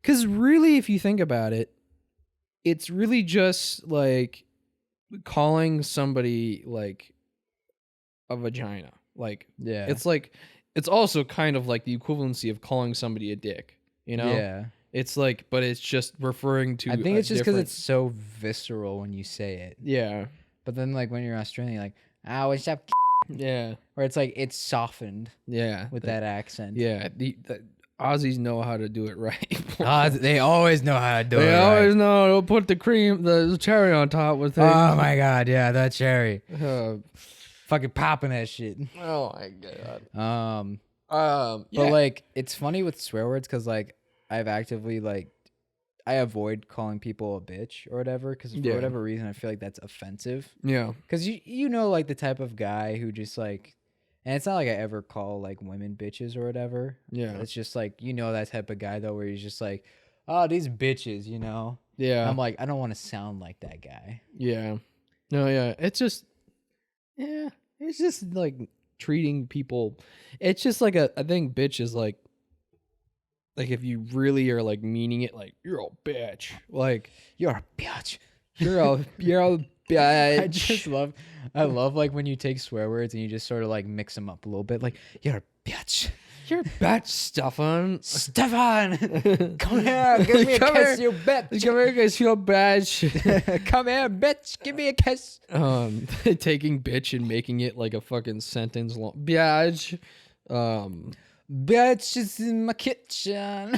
cuz really if you think about it, it's really just like calling somebody like a vagina. Like Yeah, it's like it's also kind of like the equivalency of calling somebody a dick, you know? yeah. It's like but it's just referring to I think a it's just because different- it's so visceral when you say it. yeah. But then like when you're Australian, you're like, ah, what's up? Yeah. Or it's like it's softened Yeah. with that accent. Yeah, the Aussies know how to do it right. They always know how to do They always know to put the cherry on top with things. Oh my god, yeah, that cherry. Uh, Fucking popping that shit. oh my god. But Yeah. like it's funny with swear words because like I've actively like I avoid calling people a bitch or whatever because for Yeah. whatever reason I feel like that's offensive. Yeah. Because you know like the type of guy who just like, and it's not like I ever call like women bitches or whatever. Yeah. It's just like you know that type of guy though where he's just like, oh these bitches, you know. Yeah. I'm like I don't want to sound like that guy. Yeah. No, yeah. It's just yeah. It's just like treating people. It's just like I think bitch is like if you really are like meaning it, like you're a bitch. Like You're a bitch. you're a bitch. I love like when you take swear words and you just sort of like mix them up a little bit. Like you're a bitch. You're a bitch, Stefan. Stefan, come here, give me a Come kiss, here. you bitch. Come here, guys. You're a bitch. Come here, bitch, give me a kiss. Taking bitch and making it like a fucking sentence long. Bitch. Bitch is in my kitchen.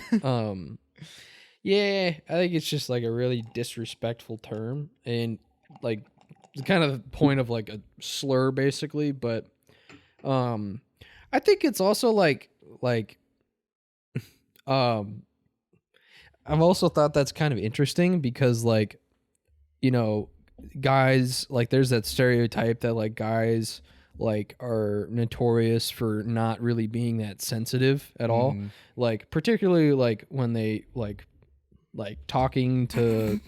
Yeah, I think it's just like a really disrespectful term and like the kind of point of like a slur basically, but I think it's also like I've also thought that's kind of interesting because like you know guys like there's that stereotype that like guys like are notorious for not really being that sensitive at all, like particularly like when they like talking to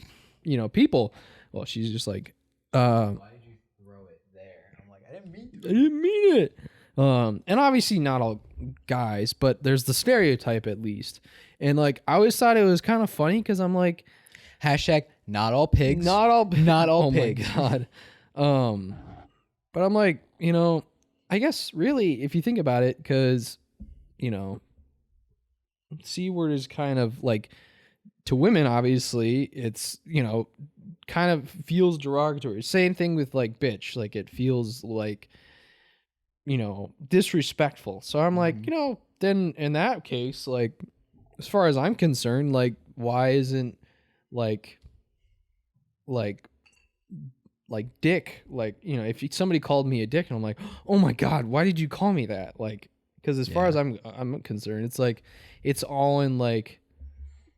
you know people. Well, she's just like Why did you throw it there? I'm like, I didn't mean it. And obviously not all guys, but there's the stereotype at least. And like I always thought it was kind of funny because I'm like, hashtag not all pigs. not all oh pigs. my god. But I'm like, you know, I guess really if you think about it, because you know, C word is kind of like to women, obviously, it's you know, kind of feels derogatory. Same thing with like bitch, like it feels like you know disrespectful. So I'm like, you know, then in that case, like as far as I'm concerned, like why isn't like dick, like you know if somebody called me a dick and I'm like, oh my god, why did you call me that? Like because as far as I'm concerned, it's like it's all in like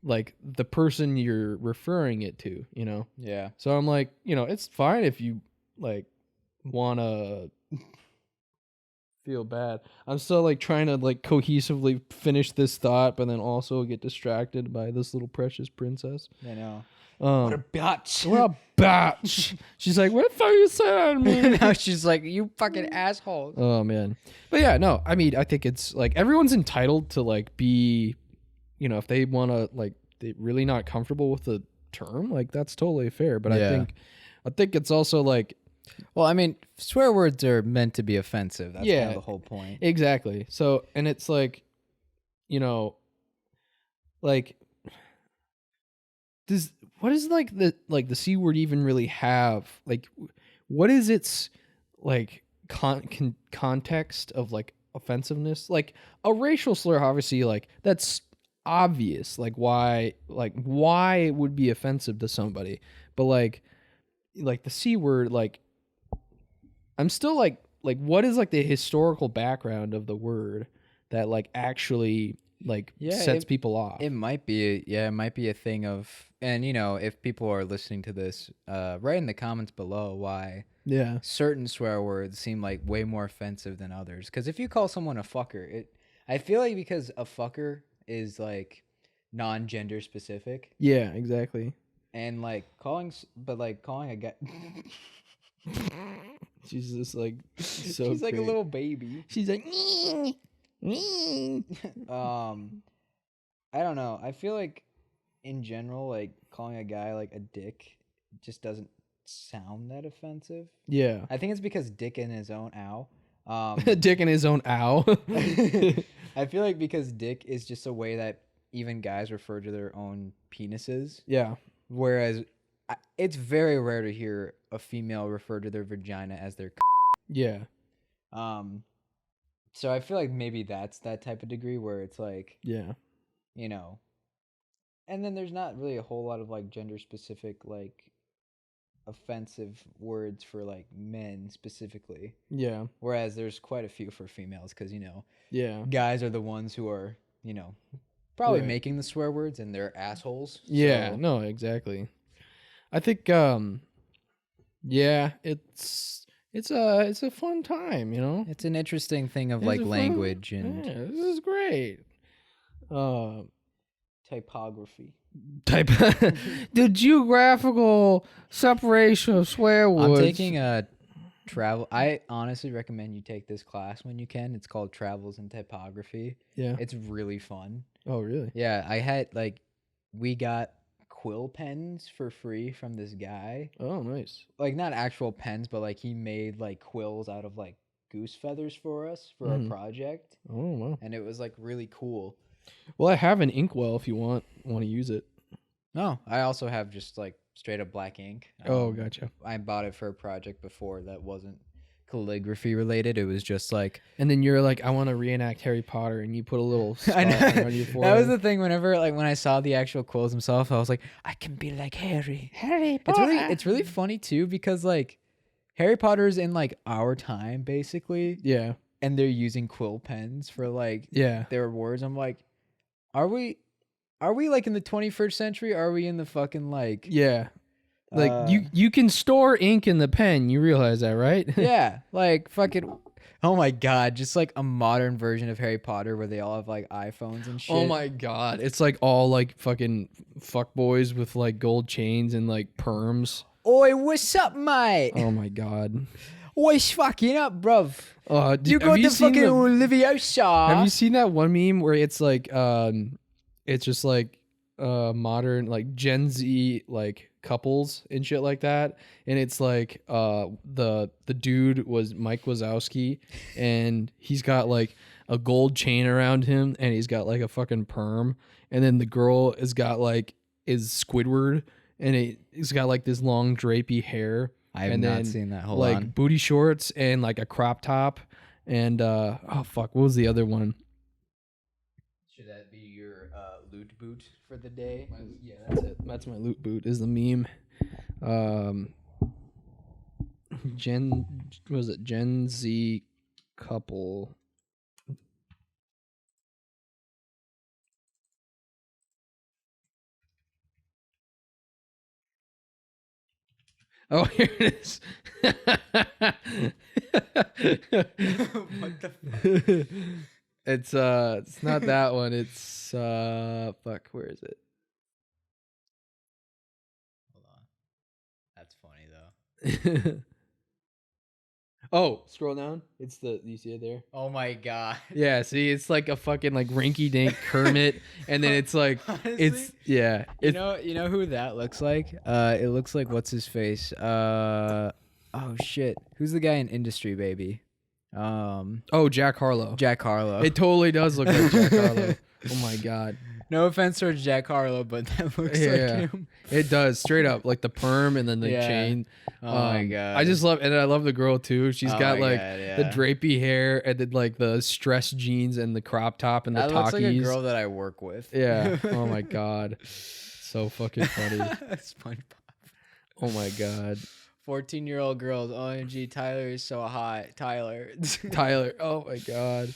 the person you're referring it to, you know. Yeah. So I'm like, you know, it's fine if you like wanna feel bad. I'm still like trying to like cohesively finish this thought but then also get distracted by this little precious princess. I know. What a bitch. What a batch. She's like, what the fuck you saying, man? Now she's like, you fucking asshole. Oh man. But yeah, no, I mean, I think it's like everyone's entitled to like be, you know, if they want to like, they're really not comfortable with the term, like that's totally fair. But Yeah. I think it's also like, Well, I mean, swear words are meant to be offensive. That's kind Yeah. of the whole point. exactly. So, and it's like, you know, like, what is like the C word even really have? Like, what is its like context of like offensiveness? Like a racial slur, obviously, like that's obvious. Like why it would be offensive to somebody, but like the C word, like I'm still like what is like the historical background of the word that like actually like sets people off? It might be, it might be a thing of, and you know, if people are listening to this, write in the comments below why Yeah. certain swear words seem like way more offensive than others. Because if you call someone a fucker, I feel like because a fucker is like non-gender specific, Yeah, exactly. and like calling a guy, She's just like so she's like a great. little baby. She's like I don't know. I feel like in general, like calling a guy like a dick just doesn't sound that offensive. yeah. I think it's because dick in his own Dick in his own ow. I feel like because dick is just a way that even guys refer to their own penises, Yeah. whereas it's very rare to hear a female refer to their vagina as their Yeah. So I feel like maybe that's that type of degree where it's like, Yeah. you know, and then there's not really a whole lot of like gender specific like offensive words for like men specifically, Yeah. whereas there's quite a few for females because, you know, Yeah. guys are the ones who are, you know, probably Right. making the swear words and they're assholes. Yeah. So, No, exactly. I think yeah, it's a fun time, you know? it's an interesting thing of It's like a fun- language and yeah, this is great. typography. Type the geographical separation of swear words. I'm taking a travel. I honestly recommend you take this class when you can. It's called Travels in Typography. Yeah. It's really fun. Oh, really? Yeah, I had like, we got quill pens for free from this guy. Oh, nice. Like not actual pens, but like he made like quills out of like goose feathers for us for our project, Oh, wow. and it was like really cool. Well, I have an inkwell if you want to use it. No, I also have just like straight up black ink. Oh, gotcha. I bought it for a project before that wasn't calligraphy related. It was just like, And then you're like, I want to reenact Harry Potter, and you put a little spot I know. around your That was forehead. the thing. Whenever like when I saw the actual quills himself, I was like, I can be like Harry. Harry Potter. It's really funny too because like Harry Potter's in like our time basically, Yeah. and they're using quill pens for like Yeah. their words. I'm like, are we like in the 21st century? Are we in the fucking like Yeah. Like you can store ink in the pen. You realize that, right? yeah, like fucking, oh my god, just like a modern version of Harry Potter where they all have like iPhones and shit. Oh my god. It's like all like fucking fuck boys with like gold chains and like perms. Oi, what's up, mate? Oh my god. What's fucking up, bruv? You Have got the seen fucking Oliviosa. Have you seen that one meme where it's like it's just like modern like Gen Z like couples and shit like that, and it's like the dude was Mike Wazowski, and he's got like a gold chain around him, and he's got like a fucking perm, and then the girl is Squidward, and he's got like this long drapey hair. I have and not then, seen that. Hold like on. booty shorts and like a crop top, and oh fuck, what was the other one? Should that be your loot boot for the day? Yeah, that's it. That's my loot boot. Is the meme. Gen Z couple. Oh, here it is. What the fuck? It's not that one. It's fuck, where is it? Oh, scroll down. It's you see it there? Oh my god. Yeah, see, it's like a fucking like rinky dink Kermit, and then it's like Honestly, you know who that looks like? It looks like what's his face? Oh shit. Who's the guy in Industry Baby? Jack Harlow. Jack Harlow. It totally does look like Jack Harlow. Oh my god. No offense towards Jack Harlow, but that looks like him. It does, straight up, like the perm and then the chain. Oh my god. I just love, and I love the girl too. She's got my like God, the drapey hair and then like the stress jeans and the crop top and the that Takis. looks like a girl that I work with. Yeah. Oh my god. So fucking funny. SpongeBob. Oh my god. 14-year-old girls. OMG, Tyler is so hot. Tyler. Tyler. Oh my god.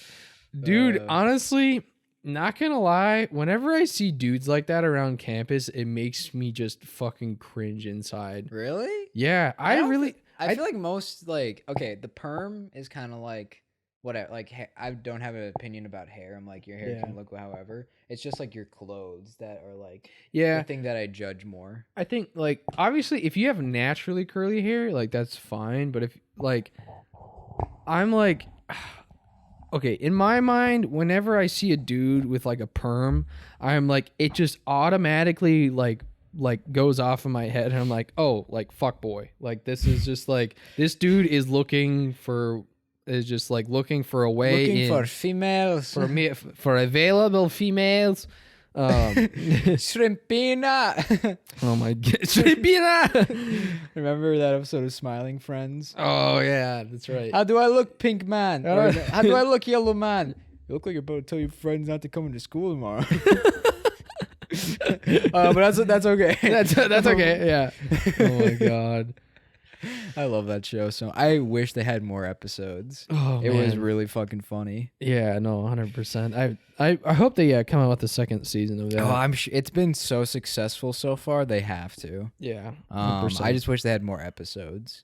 Dude, honestly, not gonna lie, whenever I see dudes like that around campus, it makes me just fucking cringe inside. Really? Yeah, I feel like most like the perm is kind of like whatever. Like I don't have an opinion about hair. I'm like your hair can look however. It's just like your clothes that are like the thing that I judge more. I think like obviously if you have naturally curly hair, like that's fine. But if like I'm like okay, in my mind, whenever I see a dude with like a perm, I'm like it just automatically like goes off in my head and I'm like, oh, like fuck boy. Like this is just like this dude is looking for a way Looking for females. for available females. Shrimpina. Oh my god. Shrimpina. Remember that episode of Smiling Friends? Oh yeah, that's right. How do I look, pink man? Or, how do I look, yellow man? You look like you're about to tell your friends not to come into school tomorrow. But that's okay. That's okay. Yeah. Oh my god. I love that show. So I wish they had more episodes. Oh, it was man. really fucking funny. Yeah, no, 100%. I hope they come out with the second season of that. Oh, I'm sure it's been so successful so far. They have to. Yeah. I just wish they had more episodes.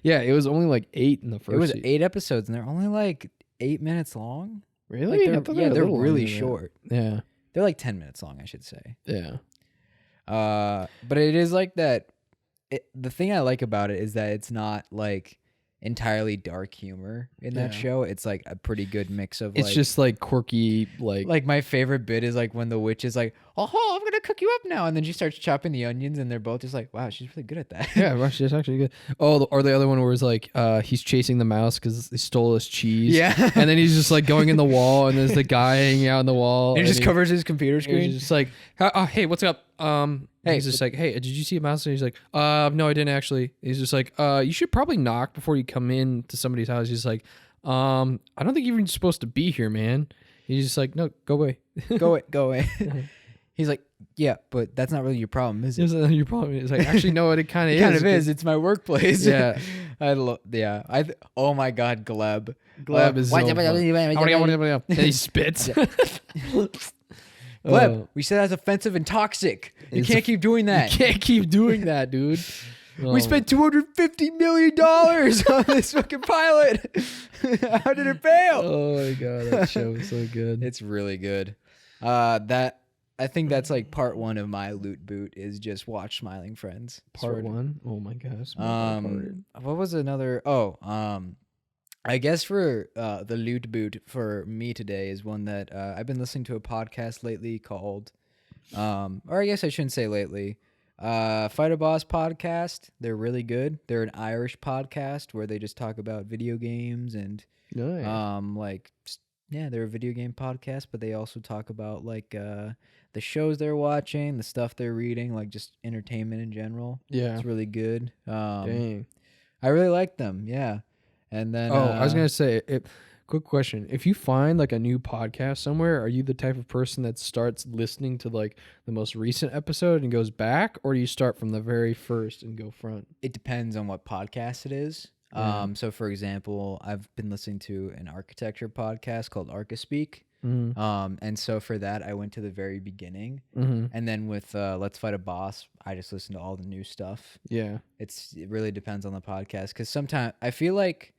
Yeah, it was only like 8 in the first. It was season. 8 episodes, and they're only like 8 minutes long. Really? Like they're really short. Yeah. They're like 10 minutes long, I should say. Yeah. But it is like that. The thing I like about it is that it's not like entirely dark humor in that show. It's like a pretty good mix of it's just like quirky, like my favorite bit is like when the witch is like, oh, I'm gonna cook you up now, and then she starts chopping the onions, and they're both just like, wow, she's really good at that. Yeah, well, she's actually good. Oh, or the other one where it's like he's chasing the mouse because he stole his cheese. Yeah. And then he's just like going in the wall, and there's the guy hanging out in the wall. And he just covers his computer screen. He's just like, hey, what's up? Hey, he's just like, hey, did you see a mouse? And he's like, no, I didn't actually. He's just like, you should probably knock before you come in to somebody's house. He's like, I don't think you're even supposed to be here, man. He's just like, no, go away. Go away. He's like, yeah, but that's not really your problem, is it? Your problem is like, actually, no, it kind of is. It kind of is. It's my workplace. Yeah. Oh my God, Gleb. Gleb is so fun. And he spits. Gleb, we said that's offensive and toxic. You can't keep doing that. You can't keep doing that, dude. We spent $250 million on this fucking pilot. How did it fail? Oh my god, that show was so good. It's really good. I think that's like part 1 of my loot boot is just watch Smiling Friends. Part 1? Oh my gosh. What was another? I guess for the loot boot for me today is one that I've been listening to a podcast lately called, or I guess I shouldn't say lately, Fight a Boss podcast. They're really good. They're an Irish podcast where they just talk about video games and nice. they're a video game podcast, but they also talk about like the shows they're watching, the stuff they're reading, like just entertainment in general. Yeah, it's really good. Dang. I really like them. Yeah. And then I was gonna say, quick question: if you find like a new podcast somewhere, are you the type of person that starts listening to like the most recent episode and goes back, or do you start from the very first and go front? It depends on what podcast it is. So for example, I've been listening to an architecture podcast called Archispeak. Mm-hmm. And so for that, I went to the very beginning, Mm-hmm. and then with Let's Fight a Boss, I just listened to all the new stuff. Yeah, It really depends on the podcast, because sometimes I feel like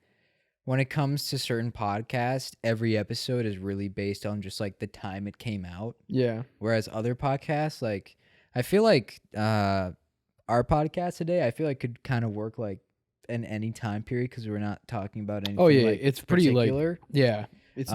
when it comes to certain podcasts, every episode is really based on just like the time it came out. yeah, Whereas other podcasts, like I feel like our podcast today, I feel like could kind of work like in any time period because we're not talking about anything. Oh yeah, like, it's pretty particular. yeah. It's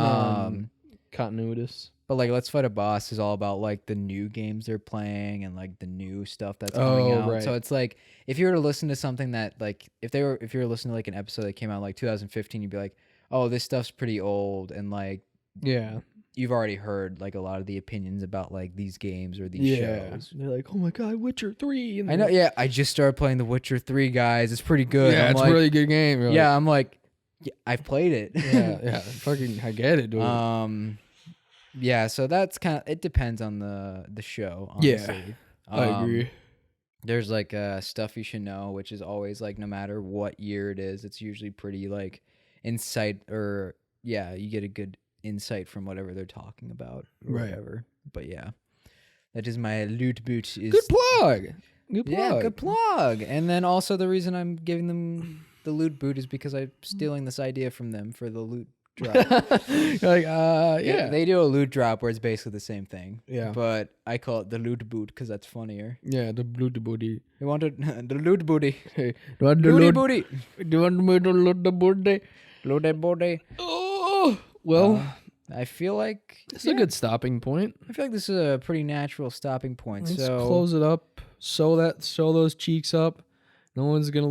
continuous. But like Let's Fight a Boss is all about like the new games they're playing and like the new stuff that's coming out. Right. So it's like if you were to listen to something that like if you were listening to like an episode that came out like 2015, you'd be like, oh, this stuff's pretty old, and like you've already heard like a lot of the opinions about like these games or these shows. They're like, oh my god, Witcher 3. And I know. Yeah, I just started playing The Witcher 3, guys. It's pretty good. Yeah, it's like, a really good game. You're yeah, I'm like, yeah, I've played it. yeah. Fucking, I get it, dude. Yeah, so that's kind of, it depends on the show, honestly. I agree. There's like stuff you should know, which is always like no matter what year it is, it's usually pretty like insight or yeah, you get a good insight from whatever they're talking about or whatever. But yeah, that is my loot boot. Is Good plug. Yeah, good plug. And then also the reason I'm giving them the loot boot is because I'm stealing this idea from them for the loot drop. Like, yeah. They do a loot drop where it's basically the same thing. Yeah. But I call it the loot boot because that's funnier. Yeah, the loot booty. You wanted the loot booty. Hey, do you want Looty booty. Do you want me to loot the booty? Looty booty. Oh, well, I feel like it's a good stopping point. I feel like this is a pretty natural stopping point. Let's so close it up. Sew those cheeks up. No one's gonna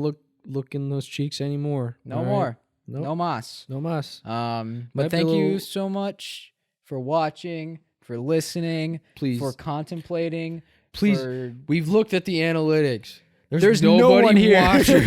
look in those cheeks anymore. no all right? more. Nope. No mas. No mas. But Might be thank a you little- so much for watching, for listening, Please, for contemplating. please. for- We've looked at the analytics. There's no nobody one here. watching.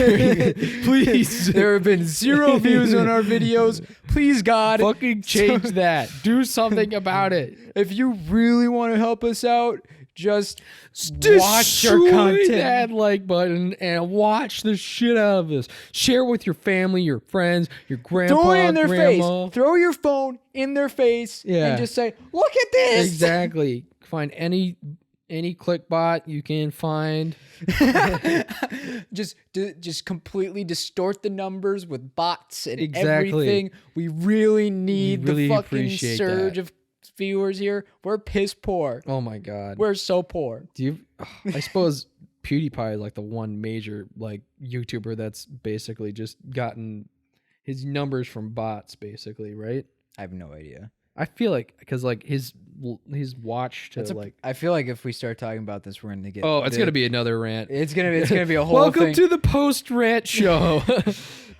Please, There have been 0 views on our videos. Please, God, fucking change that. Do something about it. if you really want to help us out, just watch our Destroy content. that like button and watch the shit out of this. Share with your family, your friends, your grandpa, Throw it in their grandma. face. Throw your phone in their face Yeah. and just say, "Look at this." Exactly. Find any click bot you can find. just completely distort the numbers with bots and Exactly. everything. We really need really the fucking appreciate surge that. of viewers here. We're piss poor. Oh my god. We're so poor. Do you? I suppose PewDiePie is like the one major like YouTuber that's basically just gotten his numbers from bots, basically, right? I have no idea. I feel like because like his watch to like. I feel like if we start talking about this, we're gonna get. Oh, it's gonna be another rant. It's gonna be a whole Welcome thing. to the post rant show.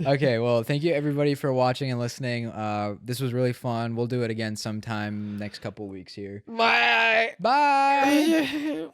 Okay, well, thank you everybody for watching and listening. This was really fun. We'll do it again sometime next couple weeks here. Bye. Bye.